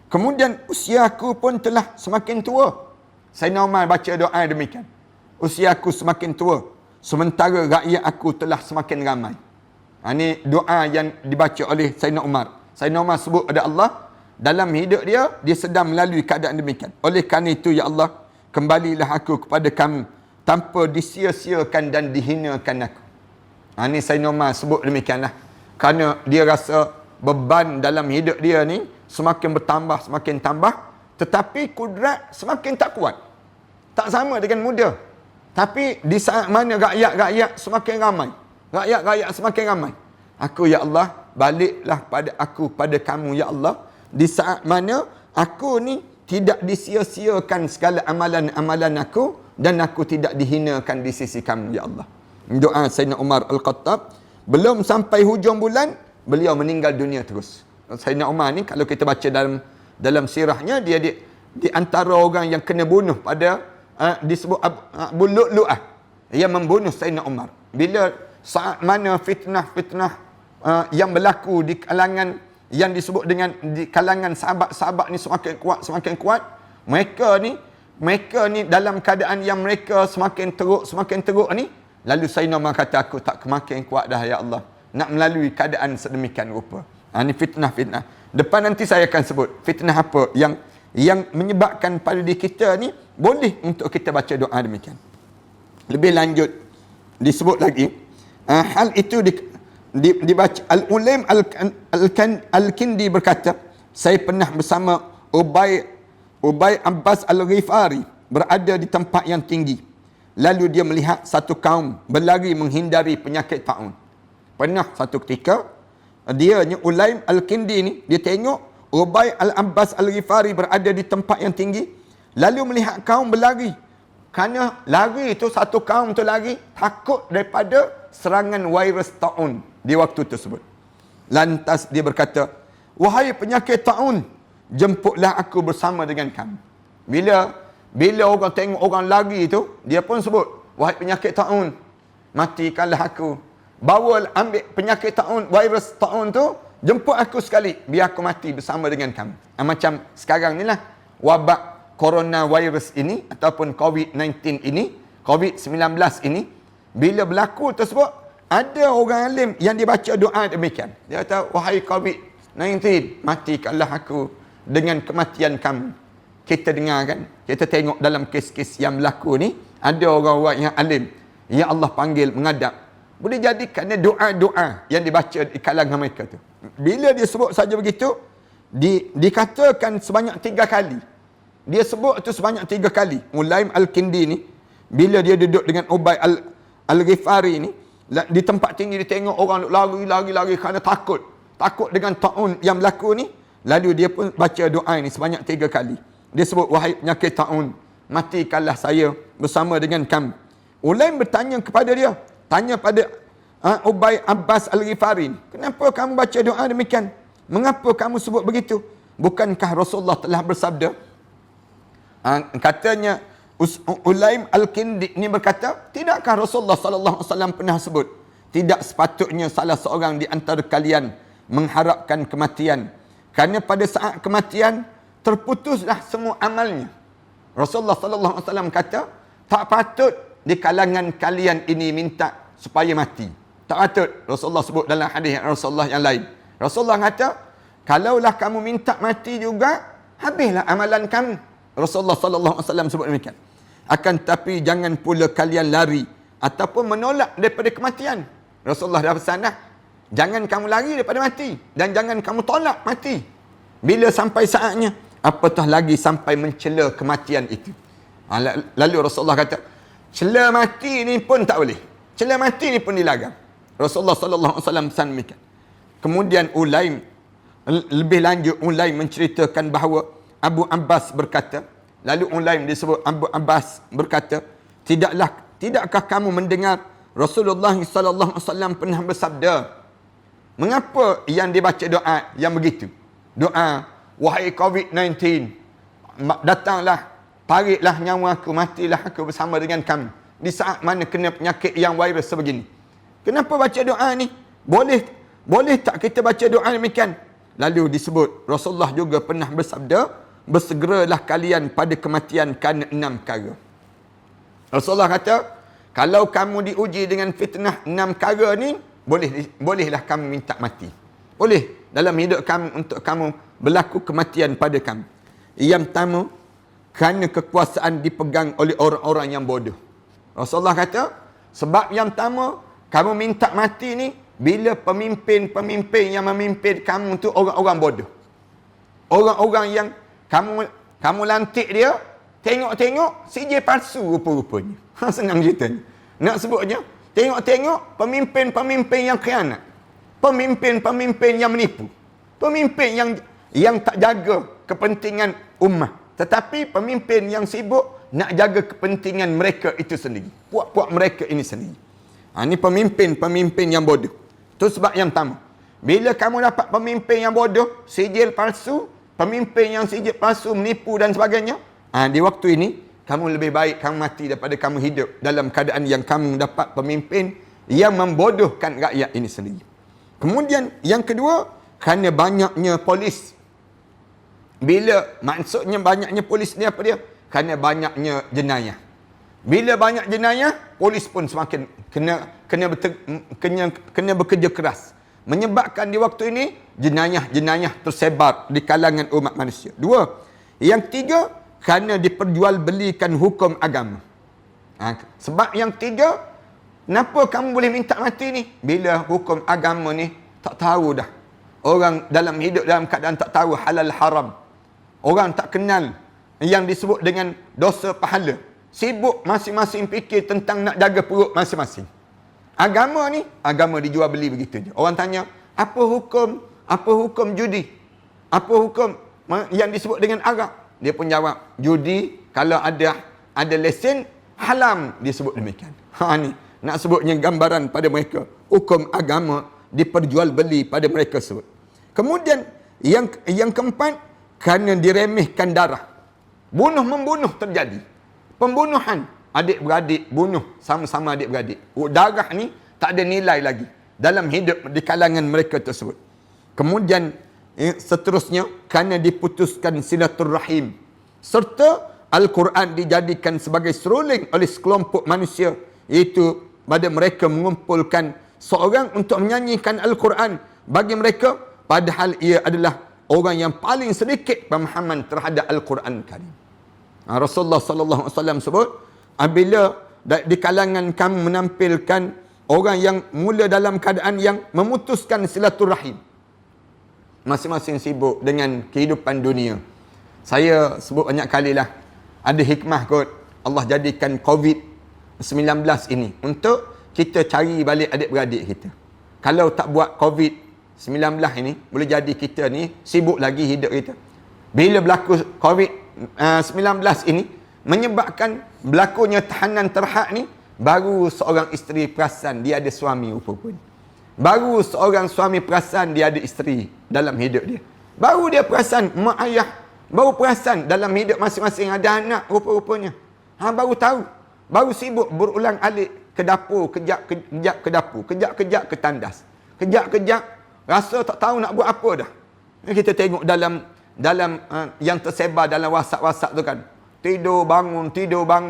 Kemudian usia aku pun telah semakin tua. Sayyidina Umar baca doa demikian. Usia aku semakin tua, sementara rakyat aku telah semakin ramai. Ini doa yang dibaca oleh Sayyidina Umar. Sayyidina Umar sebut ada Allah, dalam hidup dia sedang melalui keadaan demikian. Oleh kerana itu, ya Allah, kembalilah aku kepada kamu tanpa disia-siakan dan dihinakan aku. Ini Sayyidina Umar sebut demikianlah. Kerana dia rasa beban dalam hidup dia ni semakin bertambah, semakin tambah. Tetapi kudrat semakin tak kuat. Tak sama dengan muda. Tapi di saat mana rakyat-rakyat semakin ramai. Rakyat-rakyat semakin ramai. Aku, ya Allah, baliklah pada aku, pada kamu, ya Allah. Di saat mana aku ni tidak disia-siakan segala amalan-amalan aku dan aku tidak dihinakan di sisi kamu, ya Allah. Doa Sayyidina Umar Al-Khattab. Belum sampai hujung bulan, beliau meninggal dunia terus. Sayyidina Umar ni kalau kita baca dalam sirahnya, dia di antara orang yang kena bunuh pada disebut Abu Lu'lu'ah yang membunuh Sayyidina Umar. Bila saat mana fitnah-fitnah yang berlaku di kalangan yang disebut dengan di kalangan sahabat-sahabat ni semakin kuat, mereka ni dalam keadaan yang mereka semakin teruk ni, lalu Sayyidina Umar kata, aku tak semakin kuat dah ya Allah nak melalui keadaan sedemikian rupa. Ini fitnah-fitnah. Depan nanti saya akan sebut fitnah apa yang menyebabkan pada diri kita ni boleh untuk kita baca doa demikian. Lebih lanjut disebut lagi, hal itu dibaca Al-Ulaim Al-Kindi berkata, saya pernah bersama Ubay Abbas Al-Ghifari berada di tempat yang tinggi. Lalu dia melihat satu kaum berlari menghindari penyakit taun. Pernah satu ketika, Ulaim Al-Kindi ni, dia tengok Ubay Al-Abbas Al-Ghifari berada di tempat yang tinggi. Lalu melihat kaum berlari. Kerana lari itu, satu kaum tu lari, takut daripada serangan virus taun di waktu tersebut. Lantas dia berkata, wahai penyakit taun, jemputlah aku bersama dengan kamu. Bila orang tengok orang lari itu, dia pun sebut, wahai penyakit taun, matikanlah aku. Ambil penyakit taun, virus taun tu, jemput aku sekali, biar aku mati bersama dengan kamu. Macam sekarang ni lah, wabak coronavirus ini, ataupun COVID-19 ini, COVID-19 ini, bila berlaku tersebut, ada orang alim yang dibaca doa demikian. Dia kata, wahai COVID-19, matikanlah aku dengan kematian kamu. Kita dengar kan, kita tengok dalam kes-kes yang berlaku ni, ada orang-orang yang alim, yang Allah panggil menghadap. Boleh jadi kerana doa-doa yang dibaca di kalangan mereka tu. Bila dia sebut saja begitu, dikatakan sebanyak 3 kali. Dia sebut tu sebanyak 3 kali. Ulaim Al-Kindi ni, bila dia duduk dengan Ubay Al-Ghifari ni, di tempat tinggi dia tengok orang lari kerana takut. Takut dengan taun yang berlaku ni. Lalu dia pun baca doa ni sebanyak 3 kali. Dia sebut, wahai penyakit taun, matikanlah saya bersama dengan kamu. Ulaim bertanya kepada dia, tanya pada Ubay Abbas Al-Ghifari, kenapa kamu baca doa demikian? Mengapa kamu sebut begitu? Bukankah Rasulullah telah bersabda? Katanya Ulaim Al-Kindi ni berkata, tidakkah Rasulullah sallallahu alaihi wasallam pernah sebut, tidak sepatutnya salah seorang di antara kalian mengharapkan kematian, kerana pada saat kematian terputuslah semua amalnya. Rasulullah sallallahu alaihi wasallam kata, tak patut di kalangan kalian ini minta supaya mati. Tak patut. Rasulullah sebut dalam hadis Rasulullah yang lain. Rasulullah kata, kalaulah kamu minta mati juga, habislah amalan kamu. Rasulullah sallallahu alaihi wasallam sebut demikian. Akan tapi jangan pula kalian lari ataupun menolak daripada kematian. Rasulullah dah pesan dah, jangan kamu lari daripada mati dan jangan kamu tolak mati. Bila sampai saatnya, apatah lagi sampai mencela kematian itu. Lalu Rasulullah kata, cela mati ni pun tak boleh. Cela mati ni pun dilarang. Rasulullah sallallahu alaihi wasallam pesan demikian. Kemudian Ulaim, lebih lanjut Ulaim menceritakan bahawa Abu Abbas berkata, lalu Ulaim disebut Abu Abbas berkata, tidakkah kamu mendengar Rasulullah sallallahu alaihi wasallam pernah bersabda? Mengapa yang dibaca doa yang begitu? Doa, wahai COVID-19, datanglah, tariklah nyawa aku, matilah aku bersama dengan kamu di saat mana kena penyakit yang virus sebegini. Kenapa baca doa ni? Boleh tak kita baca doa demikian? Lalu disebut Rasulullah juga pernah bersabda, bersegeralah kalian pada kematian kerana 6 perkara. Rasulullah kata, kalau kamu diuji dengan fitnah 6 perkara ni, bolehlah kamu minta mati. Boleh dalam hidup kamu untuk kamu berlaku kematian pada kamu. Yang pertama, kerana kekuasaan dipegang oleh orang-orang yang bodoh. Rasulullah kata, sebab yang pertama, kamu minta mati ni bila pemimpin-pemimpin yang memimpin kamu tu orang-orang bodoh. Orang-orang yang kamu lantik dia, tengok-tengok CJ palsu rupa-rupanya. Senang ceritanya. Nak sebutnya, tengok-tengok pemimpin-pemimpin yang khianat. Pemimpin-pemimpin yang menipu. Pemimpin yang tak jaga kepentingan ummah. Tetapi pemimpin yang sibuk nak jaga kepentingan mereka itu sendiri. Puak-puak mereka ini sendiri. Ini pemimpin-pemimpin yang bodoh. Itu sebab yang pertama. Bila kamu dapat pemimpin yang bodoh, sijil palsu, pemimpin yang sijil palsu, menipu dan sebagainya, di waktu ini, kamu lebih baik kamu mati daripada kamu hidup dalam keadaan yang kamu dapat pemimpin yang membodohkan rakyat ini sendiri. Kemudian yang kedua, kerana banyaknya polis. Bila maksudnya banyaknya polis ni apa dia? Kerana banyaknya jenayah. Bila banyak jenayah, polis pun semakin kena bekerja keras. Menyebabkan di waktu ini jenayah tersebar di kalangan umat manusia. 2. Yang 3, kerana diperjualbelikan hukum agama. Sebab yang 3, Kenapa kamu boleh minta mati ni? Bila hukum agama ni tak tahu dah. Orang dalam hidup dalam keadaan tak tahu halal haram. Orang tak kenal yang disebut dengan dosa pahala. Sibuk masing-masing fikir tentang nak jaga perut masing-masing. Agama ni, agama dijual beli begitu je. Orang tanya, apa hukum judi? Apa hukum yang disebut dengan arak? Dia pun jawab, judi kalau ada lesen, haram disebut demikian. Ni, nak sebutnya gambaran pada mereka. Hukum agama diperjualbeli pada mereka sebut. Kemudian, yang keempat, kerana diremehkan darah. Bunuh-membunuh terjadi. Pembunuhan. Adik-beradik bunuh sama-sama adik-beradik. Darah ni tak ada nilai lagi dalam hidup di kalangan mereka tersebut. Kemudian seterusnya kerana diputuskan silaturrahim serta Al-Quran dijadikan sebagai seruling oleh sekelompok manusia, iaitu pada mereka mengumpulkan seorang untuk menyanyikan Al-Quran bagi mereka, padahal ia adalah orang yang paling sedikit pemahaman terhadap Al-Quran Karim. Rasulullah sallallahu alaihi wasallam sebut, apabila di kalangan kamu menampilkan orang yang mula dalam keadaan yang memutuskan silaturahim, masing-masing sibuk dengan kehidupan dunia. Saya sebut banyak kali lah, ada hikmah kot Allah jadikan COVID-19 ini untuk kita cari balik adik-beradik kita. Kalau tak buat COVID-19 ini, boleh jadi kita ni sibuk lagi hidup kita. Bila berlaku COVID-19 ini menyebabkan berlakunya tahanan terhad ni, baru seorang isteri perasan dia ada suami rupa-rupanya. Baru seorang suami perasan dia ada isteri dalam hidup dia. Baru dia perasan mak ayah, baru perasan dalam hidup masing-masing ada anak rupa-rupanya. Baru tahu. Baru sibuk berulang-alik ke dapur, kejap ke dapur, kejap ke tandas. Kejap rasa tak tahu nak buat apa dah. Kita tengok dalam yang tersebar dalam WhatsApp tu kan. Tidur bangun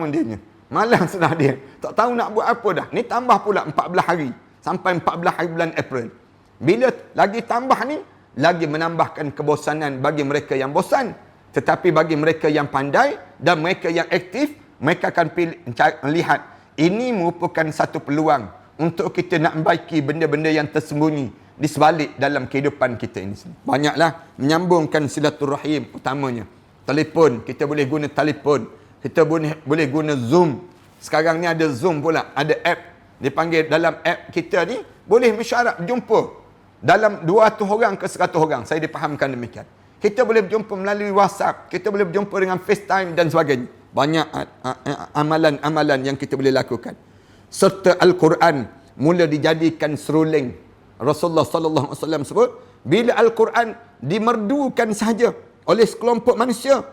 dia. Malam sudah dia. Tak tahu nak buat apa dah. Ni tambah pula 14 hari. Sampai 14 hari bulan April. Bila lagi tambah ni, lagi menambahkan kebosanan bagi mereka yang bosan. Tetapi bagi mereka yang pandai dan mereka yang aktif, mereka akan melihat ini merupakan satu peluang untuk kita nak membaiki benda-benda yang tersembunyi di sebalik dalam kehidupan kita ini. Banyaklah menyambungkan silaturahim utamanya. Telefon, kita boleh guna telefon. Kita boleh guna Zoom. Sekarang ni ada Zoom pula, ada app. Dipanggil dalam app kita ni, boleh mesyuarat jumpa dalam 200 orang ke 100 orang. Saya dipahamkan demikian. Kita boleh berjumpa melalui WhatsApp. Kita boleh berjumpa dengan FaceTime dan sebagainya. Banyak amalan-amalan yang kita boleh lakukan. Serta Al-Quran mula dijadikan seruling. Rasulullah sallallahu alaihi wasallam sebut, bila Al-Quran dimerdukan sahaja oleh sekelompok manusia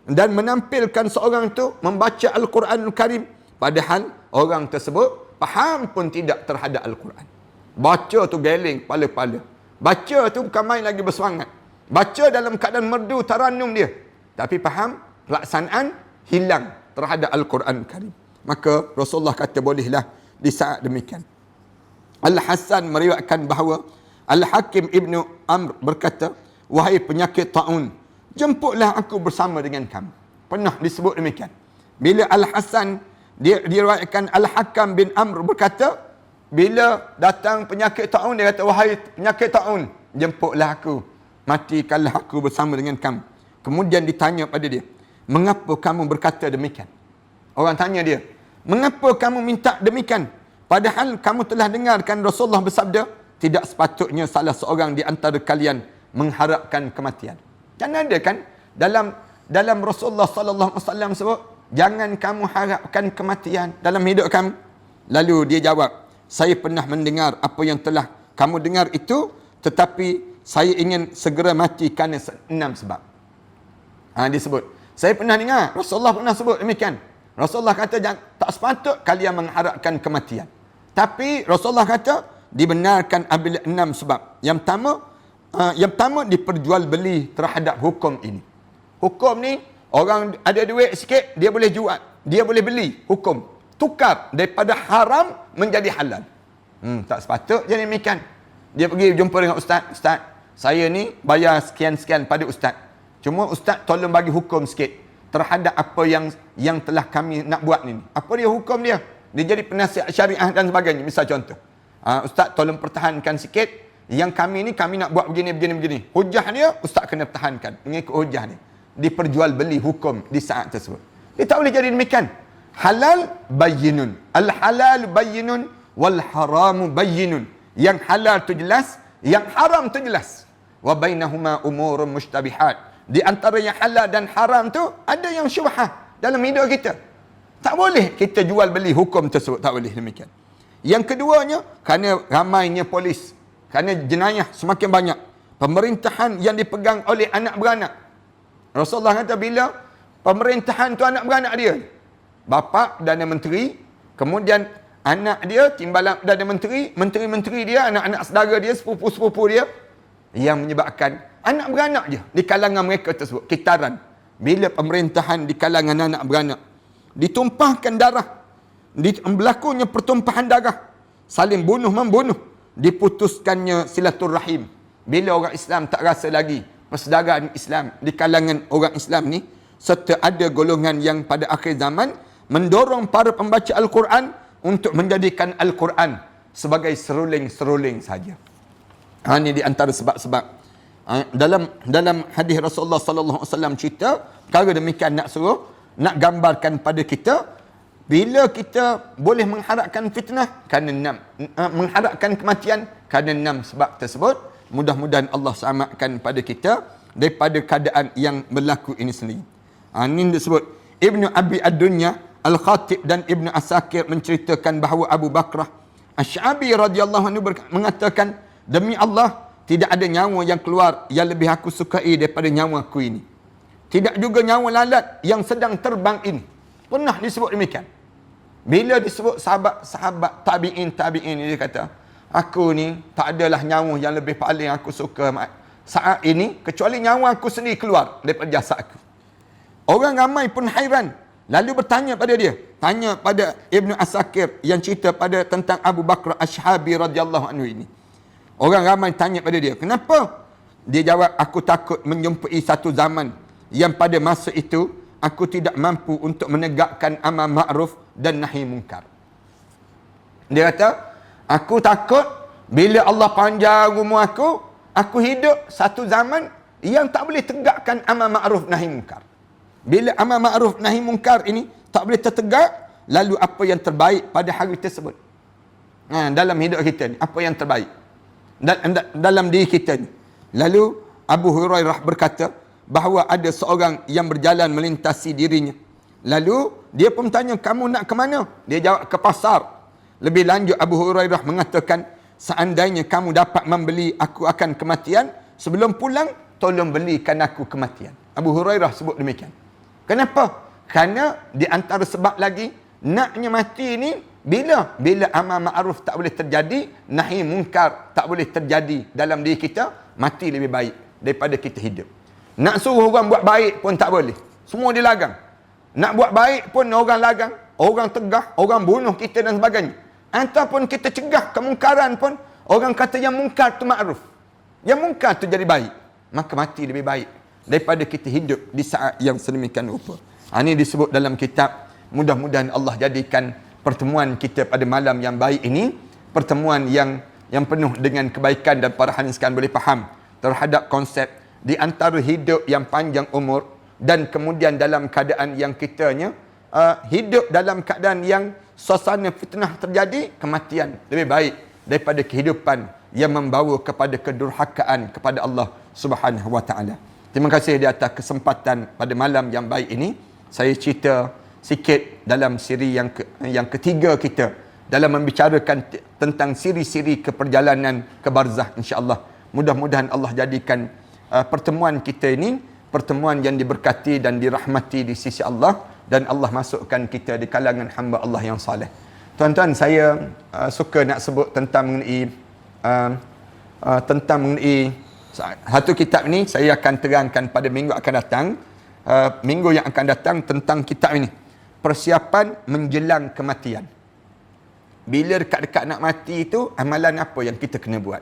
dan menampilkan seorang itu membaca Al-Quranul Karim, padahal orang tersebut faham pun tidak terhadap Al-Quran. Baca tu geling pala-pala. Baca tu bukan main lagi bersemangat. Baca dalam keadaan merdu tarannum dia. Tapi faham, pelaksanaan hilang terhadap Al-Quran Karim. Maka Rasulullah kata bolehlah di saat demikian. Al-Hasan meriwayatkan bahawa Al-Hakim Ibnu Amr berkata, wahai penyakit ta'un, jemputlah aku bersama dengan kamu. Pernah disebut demikian. Bila Al-Hasan, dia diriwayatkan Al-Hakam bin Amr berkata, bila datang penyakit ta'un, dia kata, wahai penyakit ta'un, jemputlah aku, matikanlah aku bersama dengan kamu. Kemudian ditanya pada dia, mengapa kamu berkata demikian? Orang tanya dia, mengapa kamu minta demikian? Padahal kamu telah dengarkan Rasulullah bersabda, tidak sepatutnya salah seorang di antara kalian mengharapkan kematian. Kan ada kan dalam Rasulullah sallallahu alaihi wasallam sebut, jangan kamu harapkan kematian dalam hidup kamu. Lalu dia jawab, saya pernah mendengar apa yang telah kamu dengar itu, tetapi saya ingin segera mati kerana 6 sebab. Dia sebut, saya pernah dengar Rasulullah pernah sebut demikian. Rasulullah kata tak sepatut kalian mengharapkan kematian. Tapi Rasulullah kata dibenarkan apabila 6 sebab. Yang pertama diperjualbeli terhadap hukum ini. Hukum ni, orang ada duit sikit, dia boleh jual, dia boleh beli hukum. Tukar daripada haram menjadi halal. Tak sepatut jadi demikian. Dia pergi jumpa dengan ustaz, ustaz, saya ni bayar sekian-sekian pada ustaz. Cuma ustaz tolong bagi hukum sikit terhadap apa yang telah kami nak buat ni. Apa dia hukum dia? Dia jadi penasihat syariah dan sebagainya. Misal contoh, ustaz tolong pertahankan sikit, yang kami nak buat begini. Hujah dia, ustaz kena pertahankan. Mengikut hujah dia. Diperjualbeli hukum di saat tersebut. Dia tak boleh jadi demikian. Halal bayyinun. Al-halal bayyinun wal haramu bayyinun. Yang halal tu jelas, yang haram tu jelas. Wa bainahuma umurun mushtabihat. Di antara yang halal dan haram tu ada yang syubhah dalam hidup kita. Tak boleh kita jual beli hukum tersebut, tak boleh demikian. Yang keduanya, kerana ramainya polis, kerana jenayah semakin banyak, pemerintahan yang dipegang oleh anak beranak. Rasulullah kata bila pemerintahan tu anak beranak dia, bapa Perdana Menteri, kemudian anak dia timbalan Perdana Menteri, menteri-menteri dia, anak-anak saudara dia, sepupu-sepupu dia, yang menyebabkan anak beranak je di kalangan mereka tersebut kitaran. Bila pemerintahan di kalangan anak beranak ditumpahkan darah, berlakunya pertumpahan darah, saling bunuh-membunuh, diputuskannya silaturrahim. Bila orang Islam tak rasa lagi persaudaraan Islam di kalangan orang Islam ni, serta ada golongan yang pada akhir zaman mendorong para pembaca Al-Quran untuk menjadikan Al-Quran sebagai seruling-seruling saja. Ini di antara sebab-sebab. Dalam hadis Rasulullah sallallahu alaihi wasallam cerita perkara demikian, nak gambarkan pada kita, bila kita boleh mengharapkan fitnah kerana mengharapkan kematian kerana 6 sebab tersebut, mudah-mudahan Allah selamatkan pada kita daripada keadaan yang berlaku ini sendiri. Ini disebut Ibnu Abi Ad-Dunya Al-Khatib dan Ibnu Asakir menceritakan bahawa Abu Bakrah Asy-Sya'bi radhiyallahu anhu mengatakan, demi Allah, tidak ada nyawa yang keluar yang lebih aku sukai daripada nyawa aku ini. Tidak juga nyawa lalat yang sedang terbang ini. Pernah disebut demikian. Bila disebut sahabat tabi'in dia kata, aku ni tak adalah nyawa yang lebih paling aku suka saat ini kecuali nyawa aku sendiri keluar daripada jasad aku. Orang ramai pun hairan, lalu bertanya pada dia, tanya pada Ibnu Asakir yang cerita tentang Abu Bakr Asy-Sya'bi radhiyallahu anhu ini. Orang ramai tanya pada dia, kenapa? Dia jawab, aku takut menjumpai satu zaman yang pada masa itu aku tidak mampu untuk menegakkan amar ma'ruf dan nahi munkar. Dia kata, aku takut bila Allah panjang umur aku hidup satu zaman yang tak boleh tegakkan amar ma'ruf nahi munkar. Bila amar ma'ruf nahi munkar ini tak boleh tertegak, lalu apa yang terbaik pada hari tersebut? Dalam hidup kita ni, apa yang terbaik dalam diri kita ni? Lalu Abu Hurairah berkata bahawa ada seorang yang berjalan melintasi dirinya. Lalu dia pun tanya, kamu nak ke mana? Dia jawab, ke pasar. Lebih lanjut Abu Hurairah mengatakan, seandainya kamu dapat membeli aku akan kematian, sebelum pulang tolong belikan aku kematian. Abu Hurairah sebut demikian. Kenapa? Kerana di antara sebab lagi naknya mati ni bila amar ma'ruf tak boleh terjadi, nahi munkar tak boleh terjadi dalam diri kita, mati lebih baik daripada kita hidup. Nak suruh orang buat baik pun tak boleh, semua dilarang. Nak buat baik pun orang larang, orang tegah, orang bunuh kita dan sebagainya. Ataupun kita cegah kemungkaran pun orang kata yang mungkar tu ma'ruf, yang mungkar tu jadi baik, maka mati lebih baik daripada kita hidup di saat yang sedemikian rupa. Ini disebut dalam kitab. Mudah-mudahan Allah jadikan pertemuan kita pada malam yang baik ini pertemuan yang penuh dengan kebaikan, dan para hadirin sekalian boleh faham terhadap konsep di antara hidup yang panjang umur dan kemudian dalam keadaan yang kitanya hidup dalam keadaan yang suasana fitnah terjadi, kematian lebih baik daripada kehidupan yang membawa kepada kedurhakaan kepada Allah Subhanahu wa taala. Terima kasih di atas kesempatan pada malam yang baik ini. Saya cerita sikit dalam siri yang ketiga kita dalam membicarakan tentang siri-siri keperjalanan ke barzah, insya-Allah. Mudah-mudahan Allah jadikan pertemuan kita ini pertemuan yang diberkati dan dirahmati di sisi Allah, dan Allah masukkan kita di kalangan hamba Allah yang saleh. Tuan-tuan, saya suka nak sebut tentang mengenai satu kitab ni. Saya akan terangkan pada minggu akan datang, minggu yang akan datang, tentang kitab ini, persiapan menjelang kematian. Bila dekat-dekat nak mati itu, amalan apa yang kita kena buat?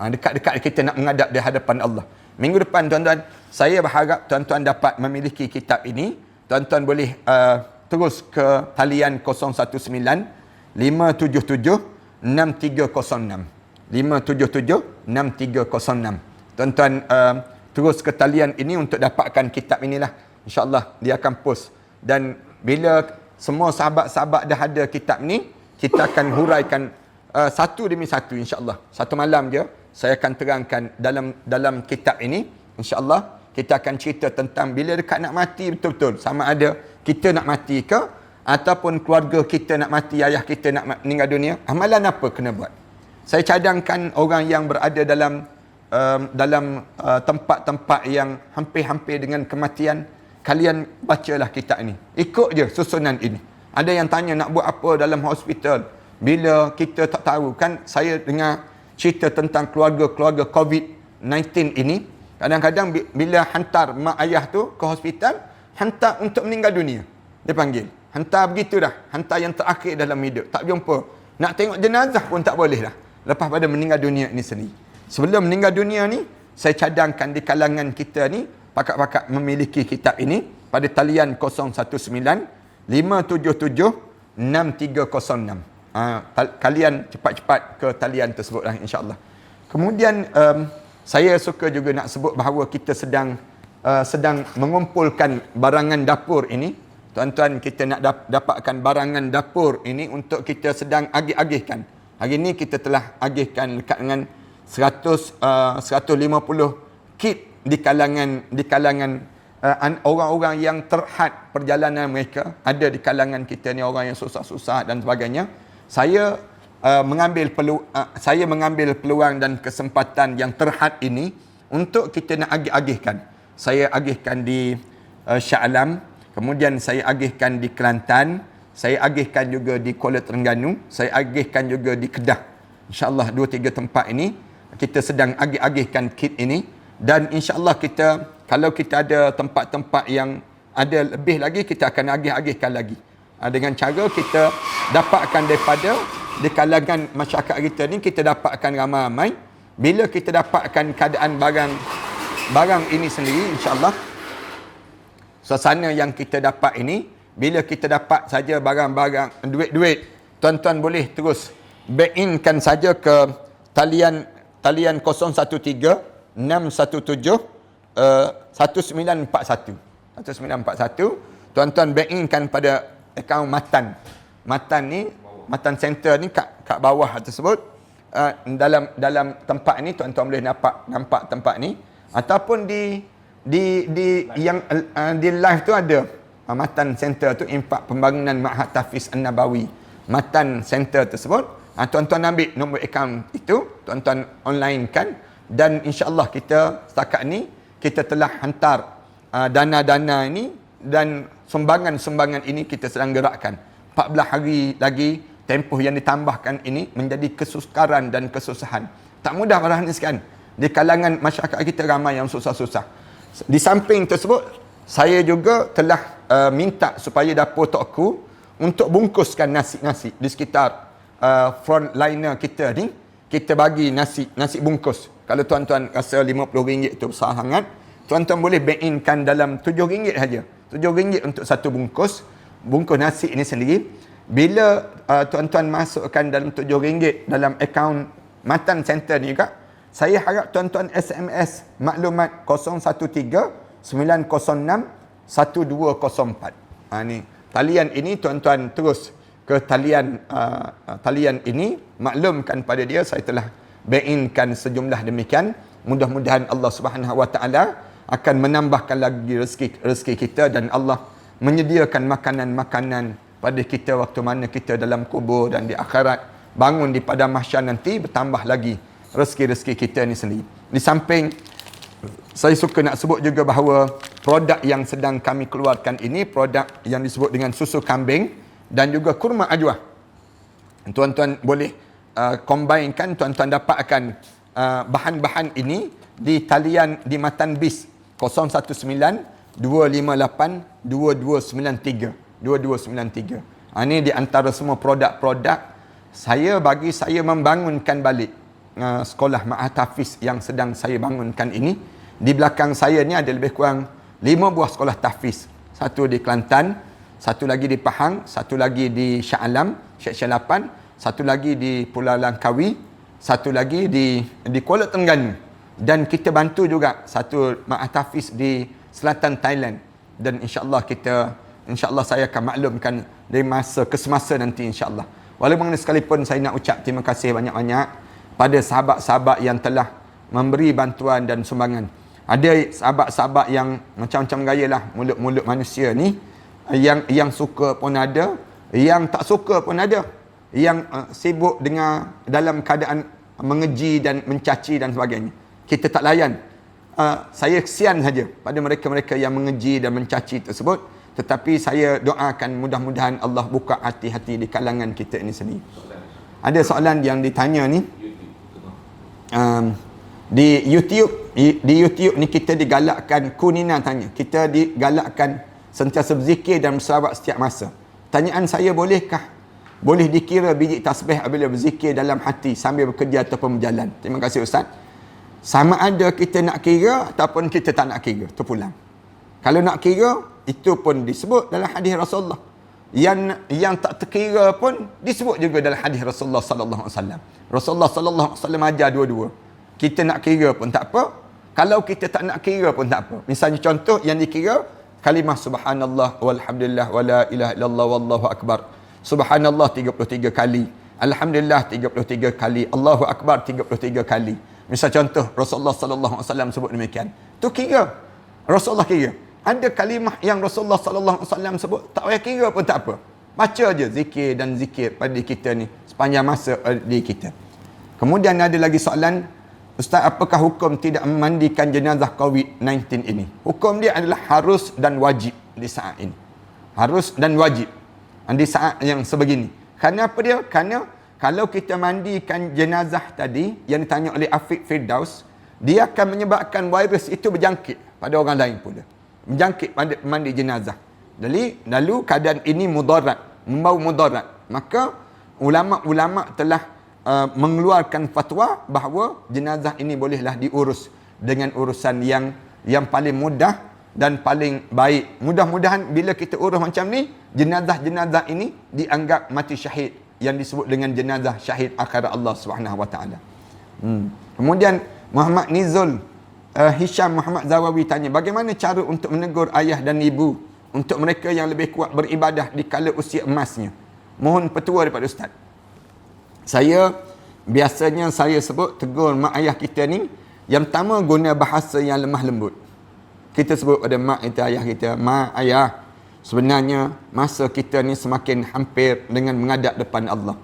Dekat-dekat kita nak menghadap di hadapan Allah. Minggu depan, tuan-tuan, saya berharap tuan-tuan dapat memiliki kitab ini. Tuan-tuan boleh terus ke talian 019 577-6306. 577-6306. Tuan-tuan terus ke talian ini untuk dapatkan kitab inilah. InsyaAllah dia akan post. Dan bila semua sahabat-sahabat dah ada kitab ni, kita akan huraikan satu demi satu insyaAllah. Satu malam je saya akan terangkan dalam kitab ini. InsyaAllah kita akan cerita tentang bila dekat nak mati betul-betul. Sama ada kita nak mati ke, ataupun keluarga kita nak mati, ayah kita nak meninggal dunia. Amalan apa kena buat? Saya cadangkan orang yang berada dalam tempat-tempat yang hampir-hampir dengan kematian, kalian bacalah kitab ini. Ikut je susunan ini. Ada yang tanya nak buat apa dalam hospital. Bila kita tak tahu, kan saya dengar cerita tentang keluarga-keluarga COVID-19 ini. Kadang-kadang bila hantar mak ayah tu ke hospital, hantar untuk meninggal dunia. Dia panggil. Hantar begitu dah. Hantar yang terakhir dalam hidup. Tak jumpa. Nak tengok jenazah pun tak boleh dah. Lepas pada meninggal dunia ini sendiri. Sebelum meninggal dunia ni, saya cadangkan di kalangan kita ni, pakak-pakak memiliki kitab ini pada talian 019-577-6306. Kalian cepat-cepat ke talian tersebut lah, insyaAllah. Kemudian saya suka juga nak sebut bahawa kita sedang mengumpulkan barangan dapur ini. Tuan-tuan, kita nak dapatkan barangan dapur ini untuk kita sedang agih-agihkan. Hari ini kita telah agihkan dekat dengan 150 kit di kalangan orang-orang yang terhad perjalanan mereka. Ada di kalangan kita ni orang yang susah-susah dan sebagainya. Saya mengambil peluang dan kesempatan yang terhad ini untuk kita nak agih-agihkan. Saya agihkan di Shah Alam, kemudian saya agihkan di Kelantan, saya agihkan juga di Kuala Terengganu, saya agihkan juga di Kedah. InsyaAllah 2-3 tempat ini kita sedang agih-agihkan kit ini. Dan insyaAllah kalau kita ada tempat-tempat yang ada lebih lagi, kita akan agih-agihkan lagi. Dengan cara kita dapatkan daripada di kalangan masyarakat kita ni, kita dapatkan ramai-ramai. Bila kita dapatkan keadaan barang ini sendiri, insyaAllah suasana yang kita dapat ini, bila kita dapat saja barang-barang, duit-duit, tuan-tuan boleh terus back in-kan saja ke talian 013-617-1941. 1941. Tuan-tuan back in-kan pada akaun Matan. Matan Center ni kat bawah tersebut. Dalam tempat ni tuan-tuan boleh nampak tempat ni, ataupun di live tu ada Matan Center tu, Impak Pembangunan Ma'had Tahfiz An-Nabawi. Matan Center tersebut. Tuan-tuan ambil nombor akaun itu, tuan-tuan online kan, dan insya-Allah kita setakat ni kita telah hantar dana-dana ini, dan sumbangan-sumbangan ini kita sedang gerakkan. 14 hari lagi tempoh yang ditambahkan ini menjadi kesukaran dan kesusahan. Tak mudah berani sekian. Di kalangan masyarakat kita ramai yang susah-susah. Di samping tersebut, saya juga telah minta supaya dapur Tokku untuk bungkuskan nasi-nasi di sekitar frontliner kita ni. Kita bagi nasi bungkus. Kalau tuan-tuan rasa RM50 itu besar sangat, tuan-tuan boleh bank in-kan dalam RM7 saja. RM7 untuk satu bungkus nasi ini sendiri. Bila tuan-tuan masukkan dalam RM7 dalam akaun Matan Center ni juga, saya harap tuan-tuan SMS maklumat 013-906-1204. Ni talian ini, tuan-tuan terus ke talian ini, maklumkan pada dia saya telah bank in-kan sejumlah demikian. Mudah-mudahan Allah Subhanahu Wa Taala akan menambahkan lagi rezeki kita, dan Allah menyediakan makanan-makanan pada kita waktu mana kita dalam kubur dan di akhirat, bangun di padang mahsyar nanti, bertambah lagi rezeki-rezeki kita ni sendiri. Di samping saya suka nak sebut juga bahawa produk yang sedang kami keluarkan ini, produk yang disebut dengan susu kambing dan juga kurma ajwa. Tuan-tuan boleh combinekan, tuan-tuan dapatkan bahan-bahan ini di talian di Matan Bis 019-258-2293. Ini di antara semua produk-produk saya membangunkan balik sekolah Ma'had Tahfiz yang sedang saya bangunkan ini. Di belakang saya ni ada lebih kurang 5 buah sekolah tahfiz. Satu di Kelantan, satu lagi di Pahang, satu lagi di Shah Alam, Syekh Syalapan, satu lagi di Pulau Langkawi, satu lagi di Kuala Terengganu. Dan kita bantu juga satu Ma'had Tahfiz di selatan Thailand. Dan insya-Allah saya akan maklumkan dari masa ke semasa nanti insya-Allah. Walaupun sekalipun saya nak ucap terima kasih banyak-banyak pada sahabat-sahabat yang telah memberi bantuan dan sumbangan. Ada sahabat-sahabat yang macam-macam gaya lah, mulut-mulut manusia ni, yang suka pun ada, yang tak suka pun ada, yang sibuk dengan dalam keadaan mengeji dan mencaci dan sebagainya. Kita tak layan. Saya kesian saja pada mereka-mereka yang mengeji dan mencaci tersebut, tetapi saya doakan mudah-mudahan Allah buka hati-hati di kalangan kita ini sendiri. Ada soalan yang ditanya ni, di YouTube ni kita digalakkan, Kunina tanya, kita digalakkan sentiasa berzikir dan berselawat setiap masa. Tanyaan saya, boleh dikira biji tasbih apabila berzikir dalam hati sambil bekerja ataupun berjalan? Terima kasih Ustaz. Sama ada kita nak kira ataupun kita tak nak kira, terpulang. Kalau nak kira, itu pun disebut dalam hadis Rasulullah. Yang tak terkira pun disebut juga dalam hadis Rasulullah sallallahu alaihi wasallam. Rasulullah sallallahu alaihi wasallam ajar dua-dua. Kita nak kira pun tak apa, kalau kita tak nak kira pun tak apa. Misalnya contoh yang dikira, kalimah subhanallah walhamdulillah wala ilaha illallah wallahu akbar. Subhanallah 33 kali, alhamdulillah 33 kali, Allahu akbar 33 kali. Misal contoh Rasulullah sallallahu alaihi wasallam sebut demikian. Tu kira. Rasulullah kira. Ada kalimah yang Rasulullah sallallahu alaihi wasallam sebut, tak payah kira pun tak apa. Baca aja zikir dan zikir pada kita ni sepanjang masa di kita. Kemudian ada lagi soalan, Ustaz, apakah hukum tidak memandikan jenazah COVID-19 ini? Hukum dia adalah harus dan wajib di saat ini. Harus dan wajib di saat yang sebegini. Kerana apa dia? Kerana kalau kita mandikan jenazah tadi yang ditanya oleh Afiq Firdaus, dia akan menyebabkan virus itu berjangkit pada orang lain pula. Menjangkit pada mandi jenazah. Jadi lalu keadaan ini mudarat, membawa mudarat. Maka ulama-ulama telah mengeluarkan fatwa bahawa jenazah ini bolehlah diurus dengan urusan yang paling mudah dan paling baik. Mudah-mudahan bila kita urus macam ni, jenazah-jenazah ini dianggap mati syahid, yang disebut dengan jenazah syahid akhirat Allah Subhanahu wa taala. Kemudian Muhammad Nizul Hisham Muhammad Zawawi tanya, bagaimana cara untuk menegur ayah dan ibu untuk mereka yang lebih kuat beribadah di kala usia emasnya? Mohon petua daripada Ustaz. Biasanya saya sebut tegur mak ayah kita ni, yang pertama guna bahasa yang lemah lembut. Kita sebut pada mak kita, ayah kita, mak, ayah, sebenarnya masa kita ni semakin hampir dengan menghadap depan Allah.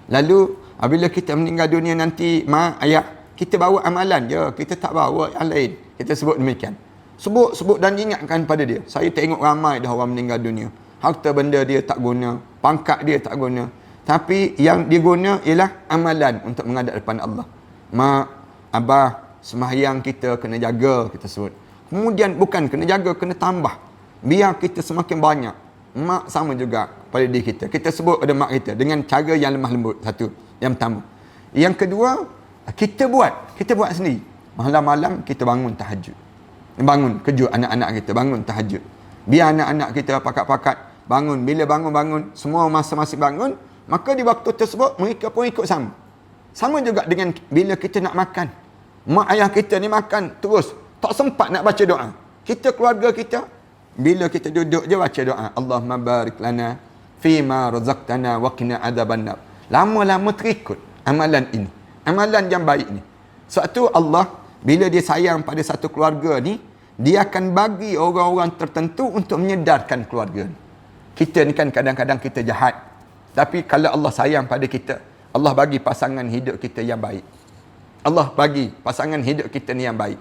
Lalu apabila kita meninggal dunia nanti, mak, ayah, kita bawa amalan je, kita tak bawa yang lain. Kita sebut demikian. Sebut dan ingatkan pada dia. Saya tengok ramai dah orang meninggal dunia, harta benda dia tak guna, pangkat dia tak guna, tapi yang diguna ialah amalan untuk menghadap depan Allah. Mak, abah, sembahyang kita kena jaga, kita sebut. Kemudian bukan kena jaga, kena tambah. Biar kita semakin banyak. Mak sama juga pada diri kita. Kita sebut pada mak kita dengan cara yang lemah lembut. Satu, yang pertama. Yang kedua, kita buat sendiri. Malam-malam kita bangun tahajud. Bangun, kejut anak-anak kita, bangun tahajud. Biar anak-anak kita pakat-pakat bangun. Bila bangun-bangun, semua masa-masa bangun, maka di waktu tersebut mereka pun ikut sama. Sama juga dengan bila kita nak makan. Mak ayah kita ni makan terus, tak sempat nak baca doa. Kita, keluarga kita, bila kita duduk je baca doa, Allahumma barik lana fima razaqtana wa qina adzabannar. Lama-lama terikut amalan ini, amalan yang baik ni. Sebab tu Allah bila dia sayang pada satu keluarga ni, dia akan bagi orang-orang tertentu untuk menyedarkan keluarga ni. Kita ni kan kadang-kadang kita jahat, tapi kalau Allah sayang pada kita, Allah bagi pasangan hidup kita yang baik. Allah bagi pasangan hidup kita ni yang baik.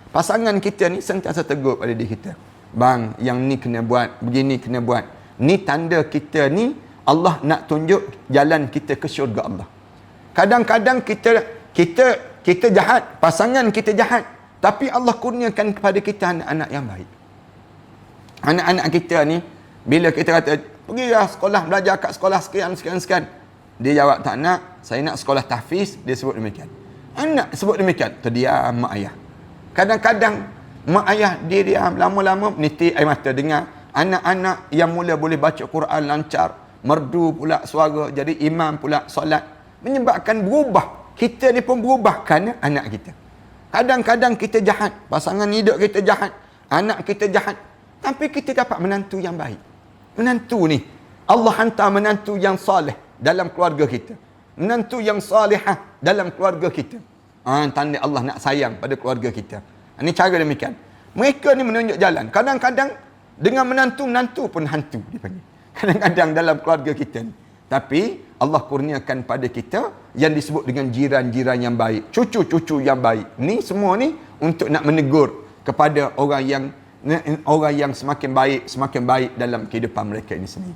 Pasangan kita ni sentiasa tegur pada diri kita. Bang, yang ni kena buat, begini kena buat. Ni tanda kita ni, Allah nak tunjuk jalan kita ke syurga Allah. Kadang-kadang kita jahat, pasangan kita jahat, tapi Allah kurniakan kepada kita anak-anak yang baik. Anak-anak kita ni, bila kita kata, pergilah sekolah, belajar kat sekolah sekian. Dia jawab, tak nak, saya nak sekolah tahfiz. Dia sebut demikian. Anak sebut demikian, terdiam mak ayah. Kadang-kadang mak ayah dia diam, lama-lama menitik air mata dengar Anak-anak yang mula boleh baca Quran lancar, merdu pula suara, jadi imam pula solat, menyebabkan berubah. Kita ni pun berubah kerana anak kita. Kadang-kadang kita jahat, pasangan hidup kita jahat, anak kita jahat, tapi kita dapat menantu yang baik. Menantu ni, Allah hantar menantu yang soleh dalam keluarga kita. Menantu yang salihah dalam keluarga kita. Tanda Allah nak sayang pada keluarga kita. Ini cara demikian. Mereka ni menunjuk jalan. Kadang-kadang dengan menantu pun hantu dipanggil. Kadang-kadang dalam keluarga kita ni. Tapi Allah kurniakan pada kita yang disebut dengan jiran-jiran yang baik, cucu-cucu yang baik. Ni semua ni untuk nak menegur kepada orang yang semakin baik dalam kehidupan mereka ini sendiri.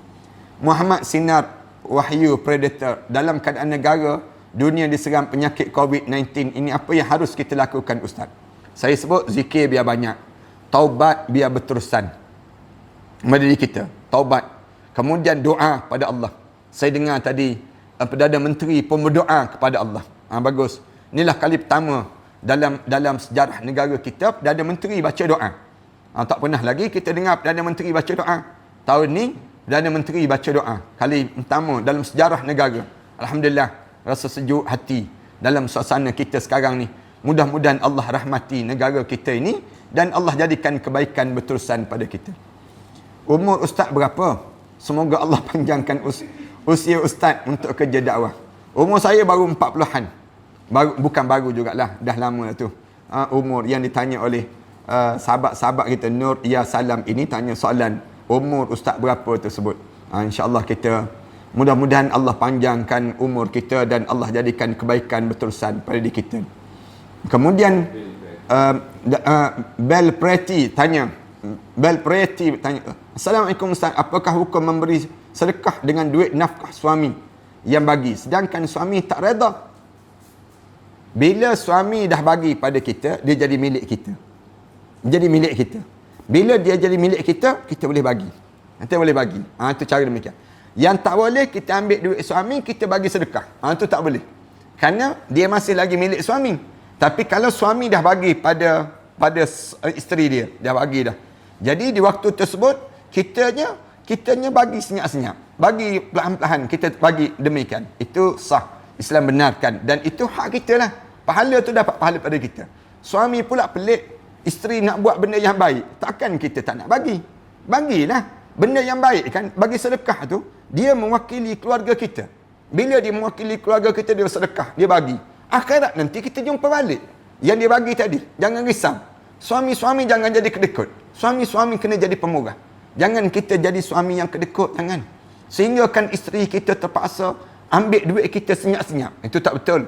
Muhammad Sinar Wahyu Predator, dalam keadaan negara dunia diserang penyakit COVID-19 ini, apa yang harus kita lakukan, Ustaz? Saya sebut zikir biar banyak, taubat biar berterusan pada diri kita, taubat, kemudian doa pada Allah. Saya dengar tadi Perdana Menteri pun berdoa kepada Allah. Bagus. Inilah kali pertama dalam sejarah negara kita Perdana Menteri baca doa. Tak pernah lagi kita dengar Perdana Menteri baca doa. Tahun ni Perdana Menteri baca doa. Kali pertama dalam sejarah negara. Alhamdulillah, rasa sejuk hati dalam suasana kita sekarang ni. Mudah-mudahan Allah rahmati negara kita ini dan Allah jadikan kebaikan berterusan pada kita. Umur Ustaz berapa? Semoga Allah panjangkan usia Ustaz untuk kerja dakwah. Umur saya baru 40-an. Bukan baru jugalah, dah lama tu. Umur yang ditanya oleh sahabat-sahabat kita Nur Ya Salam ini tanya soalan umur Ustaz berapa tersebut. InsyaAllah kita mudah-mudahan Allah panjangkan umur kita dan Allah jadikan kebaikan berterusan pada diri kita. Kemudian Bel Preti tanya, Assalamualaikum Ustaz, apakah hukum memberi sedekah dengan duit nafkah suami yang bagi sedangkan suami tak reda? Bila suami dah bagi pada kita, dia jadi milik kita. Jadi milik kita. Bila dia jadi milik kita, kita boleh bagi. Kita boleh bagi. Itu cara demikian. Yang tak boleh, kita ambil duit suami, kita bagi sedekah. Itu tak boleh. Kerana dia masih lagi milik suami. Tapi kalau suami dah bagi pada isteri dia, dah bagi dah. Jadi di waktu tersebut, kitanya bagi senyap-senyap. Bagi perlahan-lahan, kita bagi demikian. Itu sah. Islam benarkan. Dan itu hak kita lah. Pahala tu dapat pahala pada kita. Suami pula pelik. Isteri nak buat benda yang baik, takkan kita tak nak bagi? Bagilah benda yang baik kan. Bagi sedekah tu, dia mewakili keluarga kita. Bila dia mewakili keluarga kita, dia sedekah, dia bagi. Akhirat nanti kita jumpa balik yang dia bagi tadi. Jangan risau. Suami-suami jangan jadi kedekut. Suami-suami kena jadi pemurah. Jangan kita jadi suami yang kedekut, jangan. Sehingga kan isteri kita terpaksa ambil duit kita senyap-senyap. Itu tak betul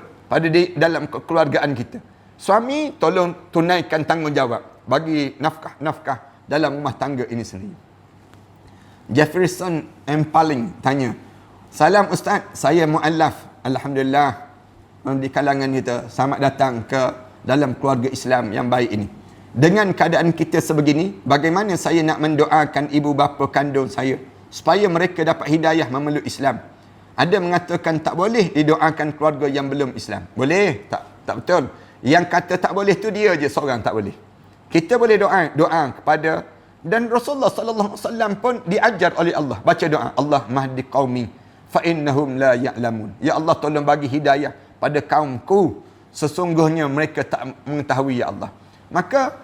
dalam kekeluargaan kita. Suami tolong tunaikan tanggungjawab bagi nafkah dalam rumah tangga ini sendiri. Jefferson Empaling tanya, salam Ustaz, saya mu'allaf, alhamdulillah, di kalangan kita. Selamat datang ke dalam keluarga Islam yang baik ini. Dengan keadaan kita sebegini, bagaimana saya nak mendoakan ibu bapa kandung saya supaya mereka dapat hidayah memeluk Islam? Ada mengatakan tak boleh didoakan keluarga yang belum Islam. Boleh? Tak betul. Yang kata tak boleh tu dia je seorang tak boleh. Kita boleh doa kepada, dan Rasulullah sallallahu alaihi wasallam pun diajar oleh Allah baca doa, Allah mahdi qaumi fa innahum la ya'lamun. Ya Allah, tolong bagi hidayah pada kaumku, sesungguhnya mereka tak mengetahui ya Allah. Maka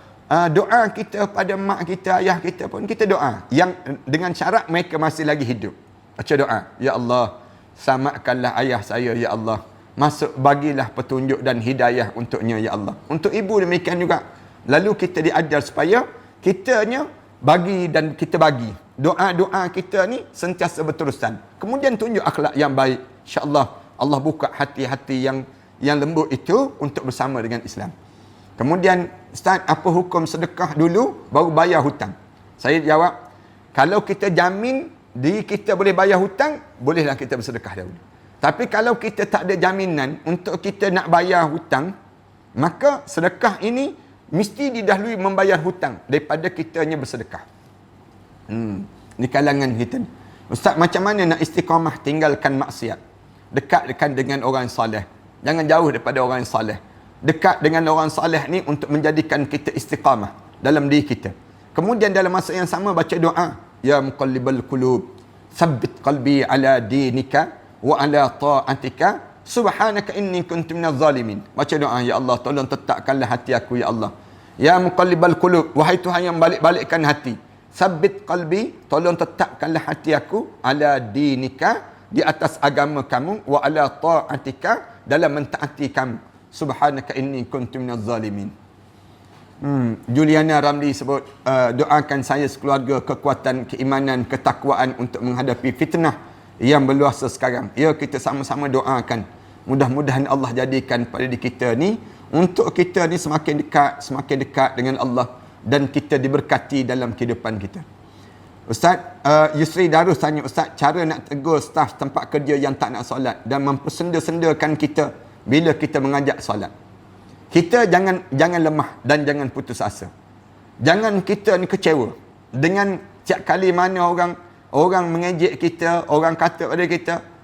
doa kita pada mak kita, ayah kita pun kita doa yang dengan syarat mereka masih lagi hidup. Baca doa, ya Allah, selamatkanlah ayah saya ya Allah. Masuk bagilah petunjuk dan hidayah untuknya ya Allah. Untuk ibu demikian juga. Lalu kita diajar supaya kitanya bagi dan kita bagi. Doa-doa kita ni sentiasa berterusan. Kemudian tunjuk akhlak yang baik. InsyaAllah Allah buka hati-hati yang lembut itu untuk bersama dengan Islam. Kemudian, Ustaz, apa hukum sedekah dulu baru bayar hutang? Saya jawab, kalau kita jamin diri kita boleh bayar hutang, bolehlah kita bersedekah dahulu. Tapi kalau kita tak ada jaminan untuk kita nak bayar hutang, maka sedekah ini mesti didahului membayar hutang daripada kitanya bersedekah. Di kalangan kita. Ustaz, macam mana nak istiqamah tinggalkan maksiat? Dekat dengan orang soleh. Jangan jauh daripada orang soleh. Dekat dengan orang soleh ni untuk menjadikan kita istiqamah dalam diri kita. Kemudian dalam masa yang sama baca doa. ya muqallibal qulub, tsabbit qalbi ala dinika wa ala ta'atika, subhanaka inni kuntu minaz zalimin. Baca doa, ya Allah tolong tetapkanlah hati aku ya Allah. Ya muqallibal qulub, wahai Tuhan yang balik-balikkan hati. Tsabbit qalbi, tolong tetapkanlah hati aku ala dinika, di atas agama kamu, wa ala ta'atika, dalam mentaati kamu. Subhanaka inni kuntu minaz zalimin. Juliana Ramli sebut, doakan saya sekeluarga kekuatan keimanan, ketakwaan untuk menghadapi fitnah yang berluasa sekarang. Ya, kita sama-sama doakan. Mudah-mudahan Allah jadikan pada diri kita ni, untuk kita ni semakin dekat dengan Allah, dan kita diberkati dalam kehidupan kita. Ustaz Yusri Darus tanya, Ustaz, cara nak tegur staf tempat kerja yang tak nak solat dan mempersenda-sendakan kita bila kita mengajak solat. Kita jangan lemah dan jangan putus asa. Jangan kita ni kecewa dengan setiap kali mana orang mengejek kita, orang kata pada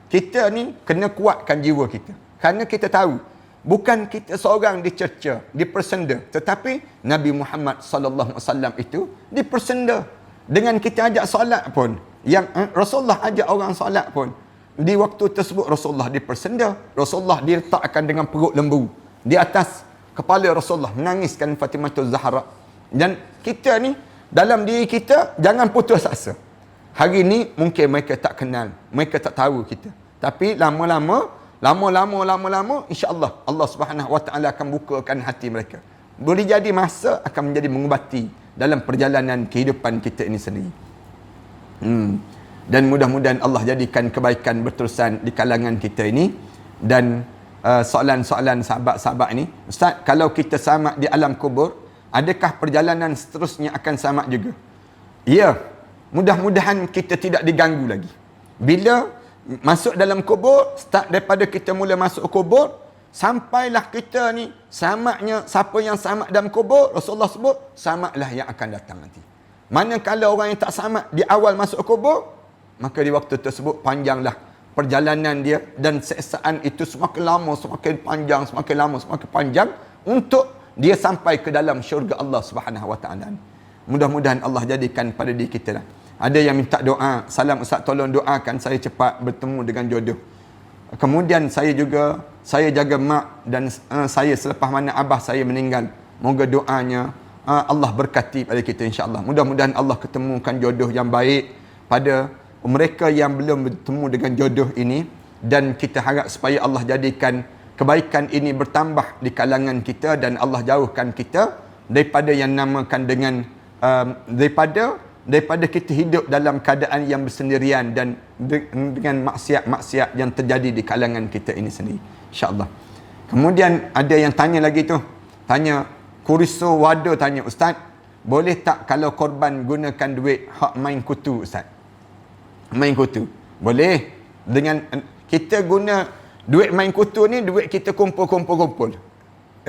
kita ni kena kuatkan jiwa kita. Kerana kita tahu bukan kita seorang dicerca, dipersenda, tetapi Nabi Muhammad sallallahu alaihi wasallam itu dipersenda. Dengan kita ajak solat pun, yang Rasulullah ajak orang solat pun, di waktu tersebut Rasulullah dipersenda. Rasulullah diletakkan dengan perut lembu di atas kepala Rasulullah, menangiskan Fatimatul Zahra. Dan kita ni, dalam diri kita jangan putus asa. Hari ni mungkin mereka tak kenal, mereka tak tahu kita, tapi lama-lama insya-Allah Allah Subhanahu Wa Taala akan bukakan hati mereka. Boleh jadi masa akan menjadi mengubati dalam perjalanan kehidupan kita ini sendiri. Dan mudah-mudahan Allah jadikan kebaikan berterusan di kalangan kita ini. Dan soalan-soalan sahabat-sahabat ini, Ustaz, kalau kita selamat di alam kubur, adakah perjalanan seterusnya akan selamat juga? Ya, mudah-mudahan kita tidak diganggu lagi. Bila masuk dalam kubur, start daripada kita mula masuk kubur, sampailah kita ni selamatnya. Siapa yang selamat dalam kubur, Rasulullah sebut, selamatlah yang akan datang nanti. Manakala orang yang tak selamat di awal masuk kubur, maka di waktu tersebut panjanglah perjalanan dia, dan seksaan itu semakin lama, semakin panjang, semakin lama, semakin panjang, untuk dia sampai ke dalam syurga Allah Subhanahu Wa Taala. Mudah-mudahan Allah jadikan pada diri kita lah. Ada yang minta doa, salam Ustaz, tolong doakan saya cepat bertemu dengan jodoh. Kemudian saya jaga mak dan saya selepas mana abah saya meninggal. Moga doanya Allah berkati pada kita insya-Allah. Mudah-mudahan Allah ketemukan jodoh yang baik pada mereka yang belum bertemu dengan jodoh ini, dan kita harap supaya Allah jadikan kebaikan ini bertambah di kalangan kita, dan Allah jauhkan kita daripada yang namakan dengan daripada kita hidup dalam keadaan yang bersendirian dan dengan maksiat-maksiat yang terjadi di kalangan kita ini sendiri, insya-Allah. Kemudian ada yang tanya lagi tu, tanya Kuriso Wado tanya, Ustaz, boleh tak kalau korban gunakan duit hak main kutu, Ustaz? Main kutu boleh. Dengan kita guna duit main kutu ni, duit kita kumpul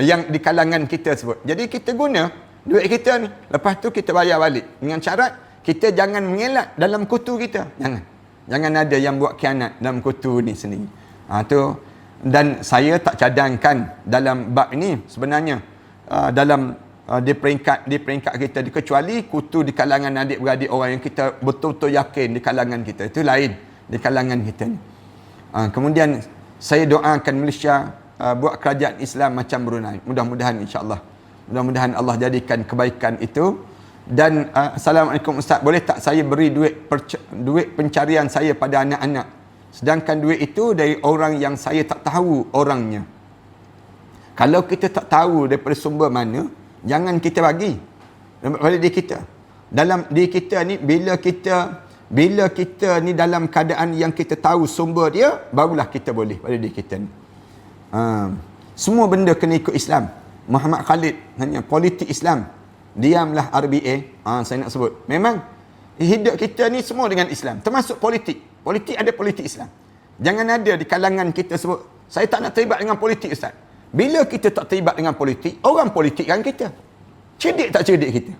yang di kalangan kita sebut. Jadi kita guna duit kita ni, lepas tu kita bayar balik, dengan syarat kita jangan mengelak dalam kutu kita. Jangan ada yang buat khianat dalam kutu ni sendiri. Tu. Dan saya tak cadangkan dalam bab ini sebenarnya, dalam di peringkat kita, kecuali kutu di kalangan adik-beradik orang yang kita betul-betul yakin di kalangan kita, itu lain di kalangan kita ni. Kemudian saya doakan Malaysia buat kerajaan Islam macam Brunei. Mudah-mudahan insya-Allah. Mudah-mudahan Allah jadikan kebaikan itu. Dan Assalamualaikum Ustaz, boleh tak saya beri duit pencarian saya pada anak-anak, sedangkan duit itu dari orang yang saya tak tahu orangnya? Kalau kita tak tahu daripada sumber mana, jangan kita bagi pada diri kita. Dalam diri kita ni, bila kita ni dalam keadaan yang kita tahu sumber dia, barulah kita boleh pada diri kita ni. Semua benda kena ikut Islam. Muhammad Khalid hanya politik Islam. Diamlah RBA. Saya nak sebut. Memang hidup kita ni semua dengan Islam. Termasuk politik. Politik ada politik Islam. Jangan ada di kalangan kita sebut, saya tak nak terlibat dengan politik, Ustaz. Bila kita tak terlibat dengan politik, orang politikkan kita. Cerdik tak cerdik kita.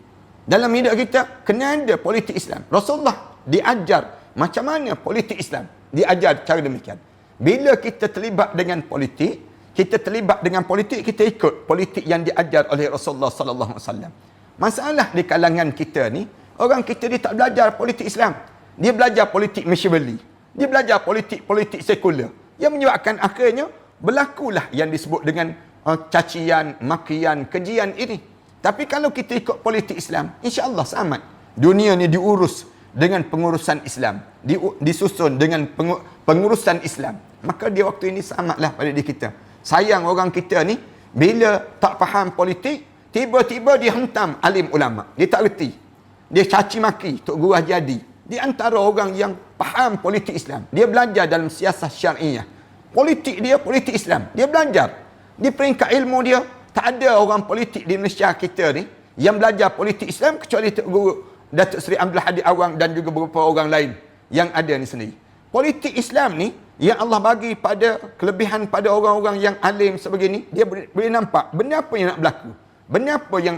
Dalam hidup kita, kena ada politik Islam. Rasulullah diajar macam mana politik Islam. Diajar cara demikian. Bila kita terlibat dengan politik, kita ikut politik yang diajar oleh Rasulullah sallallahu alaihi wasallam. Masalah di kalangan kita ni, Orang kita dia tak belajar politik Islam. Dia belajar politik Machiavelli. Dia belajar politik sekular. Yang menyebabkan akhirnya berlakulah yang disebut dengan cacian, makian, kejian ini. Tapi kalau kita ikut politik Islam, insya-Allah selamat. Dunia ni diurus dengan pengurusan Islam, disusun dengan pengurusan Islam. Maka dia waktu ini selamatlah pada diri kita. Sayang orang kita ni bila tak faham politik, tiba-tiba dia hentam alim ulama. Dia tak reti. Dia caci maki Tok Guru Haji Adi. Di antara orang yang faham politik Islam. Dia belajar dalam siasah syariah. Politik dia politik Islam. Dia belajar. Di peringkat ilmu dia, tak ada orang politik di Malaysia kita ni yang belajar politik Islam kecuali Tok Guru Datuk Seri Abdul Hadi Awang dan juga beberapa orang lain yang ada ni sendiri. Politik Islam ni yang Allah bagi pada kelebihan pada orang-orang yang alim sebegini, dia boleh nampak benda apa yang nak berlaku. Benda apa yang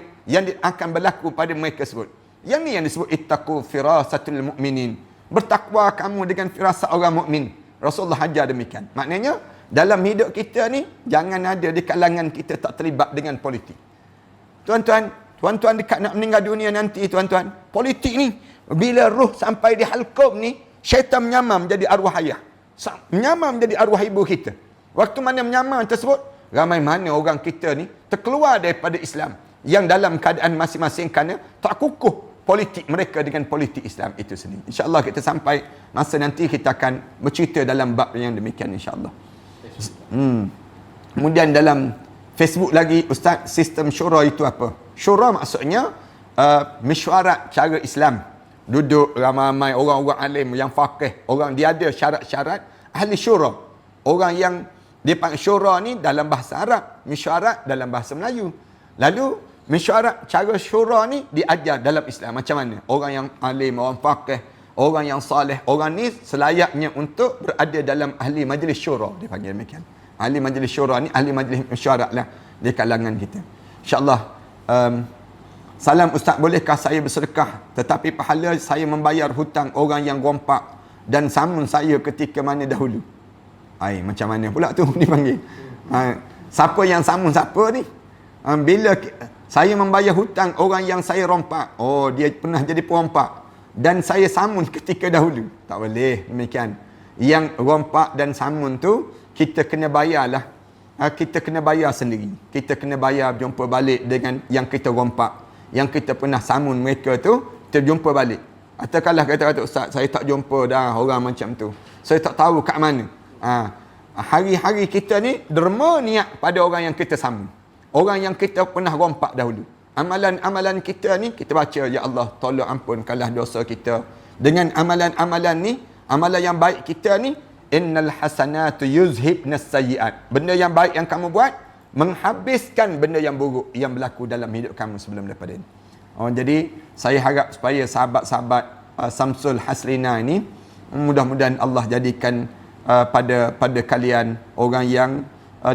akan berlaku pada mereka sebut. Yang ni yang disebut ittaqu firasatul mu'minin. Bertakwa kamu dengan firasat orang mukmin. Rasulullah ajar demikian. Maknanya dalam hidup kita ni jangan ada di kalangan kita tak terlibat dengan politik. Tuan-tuan dekat nak meninggal dunia nanti, tuan-tuan, politik ni bila roh sampai di halqum ni, syaitan menyamar menjadi arwah ayah. Menyamar menjadi arwah ibu kita. Waktu mana menyamar tersebut, ramai mana orang kita ni terkeluar daripada Islam yang dalam keadaan masing-masing kerana tak kukuh politik mereka dengan politik Islam itu sendiri. InsyaAllah kita sampai masa nanti kita akan bercerita dalam bab yang demikian insyaAllah. Kemudian dalam Facebook lagi, Ustaz, sistem syura itu apa? Syura maksudnya mesyuarat cara Islam. Duduk ramai-ramai orang-orang alim yang faqih, orang dia ada syarat-syarat ahli syura. Orang yang dia panggil syura ni dalam bahasa Arab, mesyuarat dalam bahasa Melayu. Lalu mesyuarat cara syura ni diajar dalam Islam macam mana? Orang yang alim, orang faqih, orang yang saleh, orang ni selayaknya untuk berada dalam ahli majlis syura, dia panggil demikian. Ahli majlis syura ni ahli majlis mesyuarat lah di kalangan kita. InsyaAllah. Salam Ustaz, bolehkah saya bersedekah tetapi pahala saya membayar hutang orang yang rompak dan samun saya ketika mana dahulu? Macam mana pula tu dipanggil? Siapa yang samun siapa ni? Bila saya membayar hutang orang yang saya rompak, oh dia pernah jadi perompak dan saya samun ketika dahulu. Tak boleh demikian. Yang rompak dan samun tu kita kena bayarlah. Kita kena bayar sendiri. Kita kena bayar jumpa balik dengan yang kita rompak. Yang kita pernah samun mereka tu, kita jumpa balik. Katakanlah kata Ustaz, saya tak jumpa dah orang macam tu. Saya tak tahu kat mana. Hari-hari kita ni derma niat pada orang yang kita samun. Orang yang kita pernah rompak dahulu. Amalan-amalan kita ni, kita baca, Ya Allah, tolong ampunkanlah dosa kita. Dengan amalan-amalan ni, amalan yang baik kita ni, innal hasanatu yuzhibnas sayyi'at. Benda yang baik yang kamu buat menghabiskan benda yang buruk yang berlaku dalam hidup kamu sebelum daripada ini. Jadi saya harap supaya sahabat-sahabat Samsul Haslina ini mudah-mudahan Allah jadikan pada kalian orang yang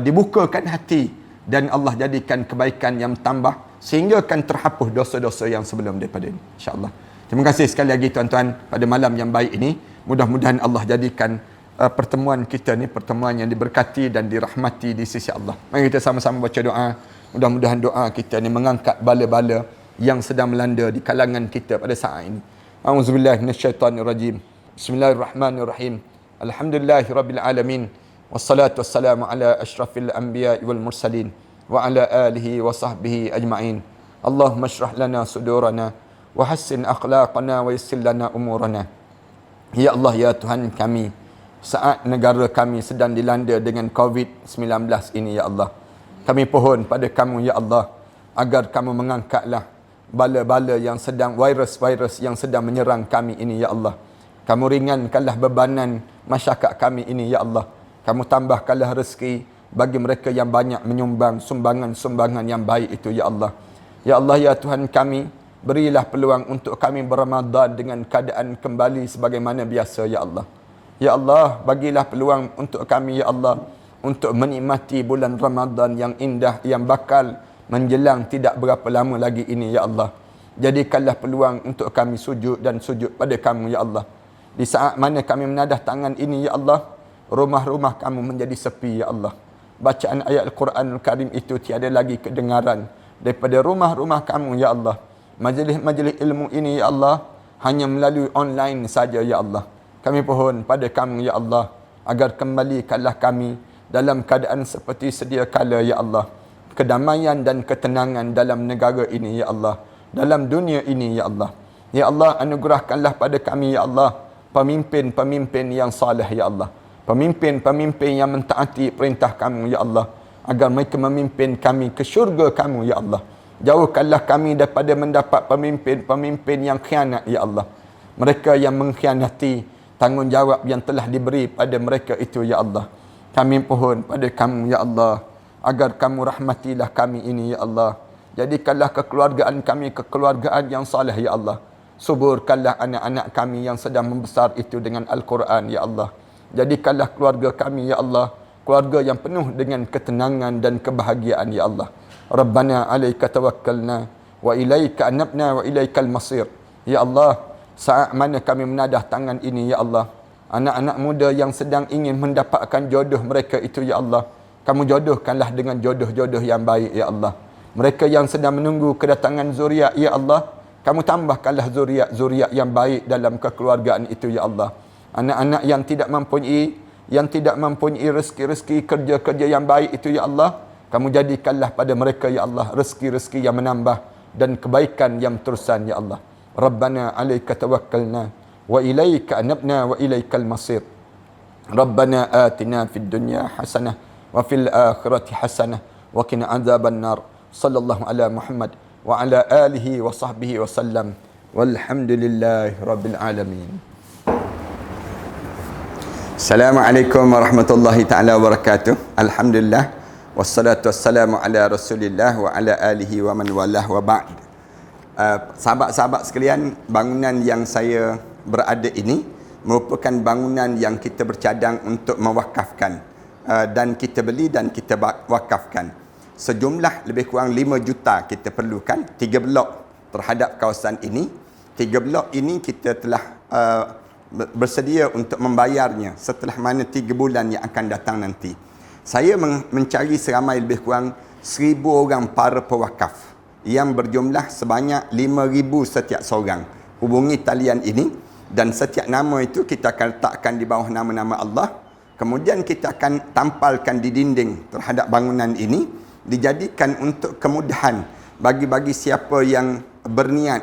dibukakan hati dan Allah jadikan kebaikan yang tambah sehingga akan terhapus dosa-dosa yang sebelum daripada ini, insya-Allah. Terima kasih sekali lagi tuan-tuan pada malam yang baik ini. Mudah-mudahan Allah jadikan pertemuan kita ni pertemuan yang diberkati dan dirahmati di sisi Allah. Mari kita sama-sama baca doa. Mudah-mudahan doa kita ni mengangkat bala-bala yang sedang melanda di kalangan kita pada saat ini. A'udzubillahi minasyaitonirrajim. Bismillahirrahmanirrahim. Alhamdulillahirabbil alamin. Wassalatu wassalamu ala asyrafil anbiya'i wal mursalin wa ala alihi wa sahbihi ajma'in. Allahumma shrah lana sudurana wa hassin akhlaqana wa yassir lana umurana. Ya Allah, ya Tuhan kami, saat negara kami sedang dilanda dengan COVID-19 ini, Ya Allah, kami pohon pada kamu, Ya Allah, agar kamu mengangkatlah bala-bala yang sedang, virus-virus yang sedang menyerang kami ini, Ya Allah. Kamu ringankanlah bebanan masyarakat kami ini, Ya Allah. Kamu tambahkanlah rezeki bagi mereka yang banyak menyumbang sumbangan-sumbangan yang baik itu, Ya Allah. Ya Allah, ya Tuhan kami, berilah peluang untuk kami berramadan dengan keadaan kembali sebagaimana biasa, Ya Allah. Ya Allah, bagilah peluang untuk kami, Ya Allah, untuk menikmati bulan Ramadan yang indah yang bakal menjelang tidak berapa lama lagi ini, Ya Allah. Jadikanlah peluang untuk kami sujud dan sujud pada kamu, Ya Allah. Di saat mana kami menadah tangan ini, Ya Allah, rumah-rumah kamu menjadi sepi, Ya Allah. Bacaan ayat Al-Quranul Karim itu tiada lagi kedengaran daripada rumah-rumah kamu, Ya Allah. majlis-majlis ilmu ini ya Allah hanya melalui online saja ya Allah. Kami pohon pada kamu ya Allah agar kembalikanlah kami dalam keadaan seperti sedia kala ya Allah. Kedamaian dan ketenangan dalam negara ini ya Allah, dalam dunia ini ya Allah. Ya Allah, anugerahkanlah pada kami ya Allah pemimpin-pemimpin yang saleh ya Allah. Pemimpin-pemimpin yang mentaati perintah kamu ya Allah, agar mereka memimpin kami ke syurga kamu ya Allah. Jauhkanlah kami daripada mendapat pemimpin-pemimpin yang khianat ya Allah. Mereka yang mengkhianati tanggungjawab yang telah diberi pada mereka itu ya Allah. Kami pohon pada kamu ya Allah agar kamu rahmatilah kami ini ya Allah. Jadikanlah kekeluargaan kami kekeluargaan yang saleh ya Allah. Suburkanlah anak-anak kami yang sedang membesar itu dengan Al-Quran ya Allah. Jadikanlah keluarga kami ya Allah keluarga yang penuh dengan ketenangan dan kebahagiaan ya Allah. Rabbana alaika tawakkalna wa ilaika anabna wa ilaikal masir. Ya Allah, saat mana kami menadah tangan ini ya Allah, anak-anak muda yang sedang ingin mendapatkan jodoh mereka itu ya Allah, kamu jodohkanlah dengan jodoh-jodoh yang baik ya Allah. Mereka yang sedang menunggu kedatangan zuriat ya Allah, kamu tambahkanlah zuriat yang baik dalam kekeluargaan itu ya Allah. Anak-anak yang tidak mempunyai rezeki-rezeki kerja-kerja yang baik itu ya Allah, kamu jadikanlah pada mereka ya Allah rezeki-rezeki yang menambah dan kebaikan yang terusan ya Allah. Rabbana alaika tawakkalna wa ilaika anabna wa ilaikal masir. Rabbana atina fid dunya hasanah wa fil akhirati hasanah wa qina adzaban nar. Sallallahu ala Muhammad wa ala alihi wa sahbihi wa sallam. Walhamdulillahi rabbil alamin. Assalamualaikum warahmatullahi taala wabarakatuh. Alhamdulillah wassalatu wassalamu ala Rasulillah wa ala alihi wa man walah wa ba'd. Sahabat-sahabat sekalian, bangunan yang saya berada ini merupakan bangunan yang kita bercadang untuk mewakafkan, dan kita beli dan kita wakafkan. Sejumlah lebih kurang 5 juta kita perlukan, 3 blok terhadap kawasan ini. 3 blok ini kita telah bersedia untuk membayarnya setelah mana 3 bulan yang akan datang nanti. Saya mencari seramai lebih kurang 1,000 orang para pewakaf yang berjumlah sebanyak 5,000 setiap seorang. Hubungi talian ini dan setiap nama itu kita akan letakkan di bawah nama-nama Allah. Kemudian kita akan tampalkan di dinding terhadap bangunan ini, dijadikan untuk kemudahan bagi siapa yang berniat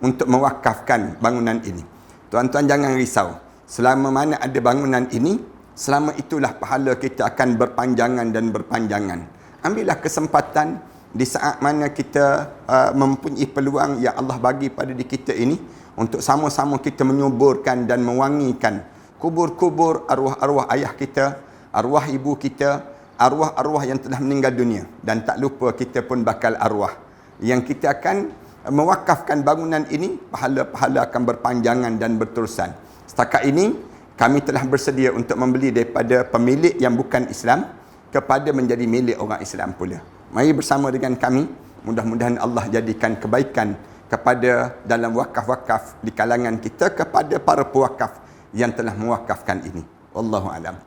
untuk mewakafkan bangunan ini. Tuan-tuan jangan risau. Selama mana ada bangunan ini, selama itulah pahala kita akan berpanjangan dan berpanjangan. Ambillah kesempatan di saat mana kita mempunyai peluang yang Allah bagi pada diri kita ini untuk sama-sama kita menyuburkan dan mewangikan kubur-kubur arwah-arwah ayah kita, arwah ibu kita, arwah-arwah yang telah meninggal dunia. Dan tak lupa kita pun bakal arwah yang kita akan mewakafkan bangunan ini, pahala-pahala akan berpanjangan dan berterusan. Setakat ini kami telah bersedia untuk membeli daripada pemilik yang bukan Islam kepada menjadi milik orang Islam pula. Mari bersama dengan kami, mudah-mudahan Allah jadikan kebaikan kepada dalam wakaf-wakaf di kalangan kita kepada para pewakaf yang telah mewakafkan ini. Wallahu a'lam.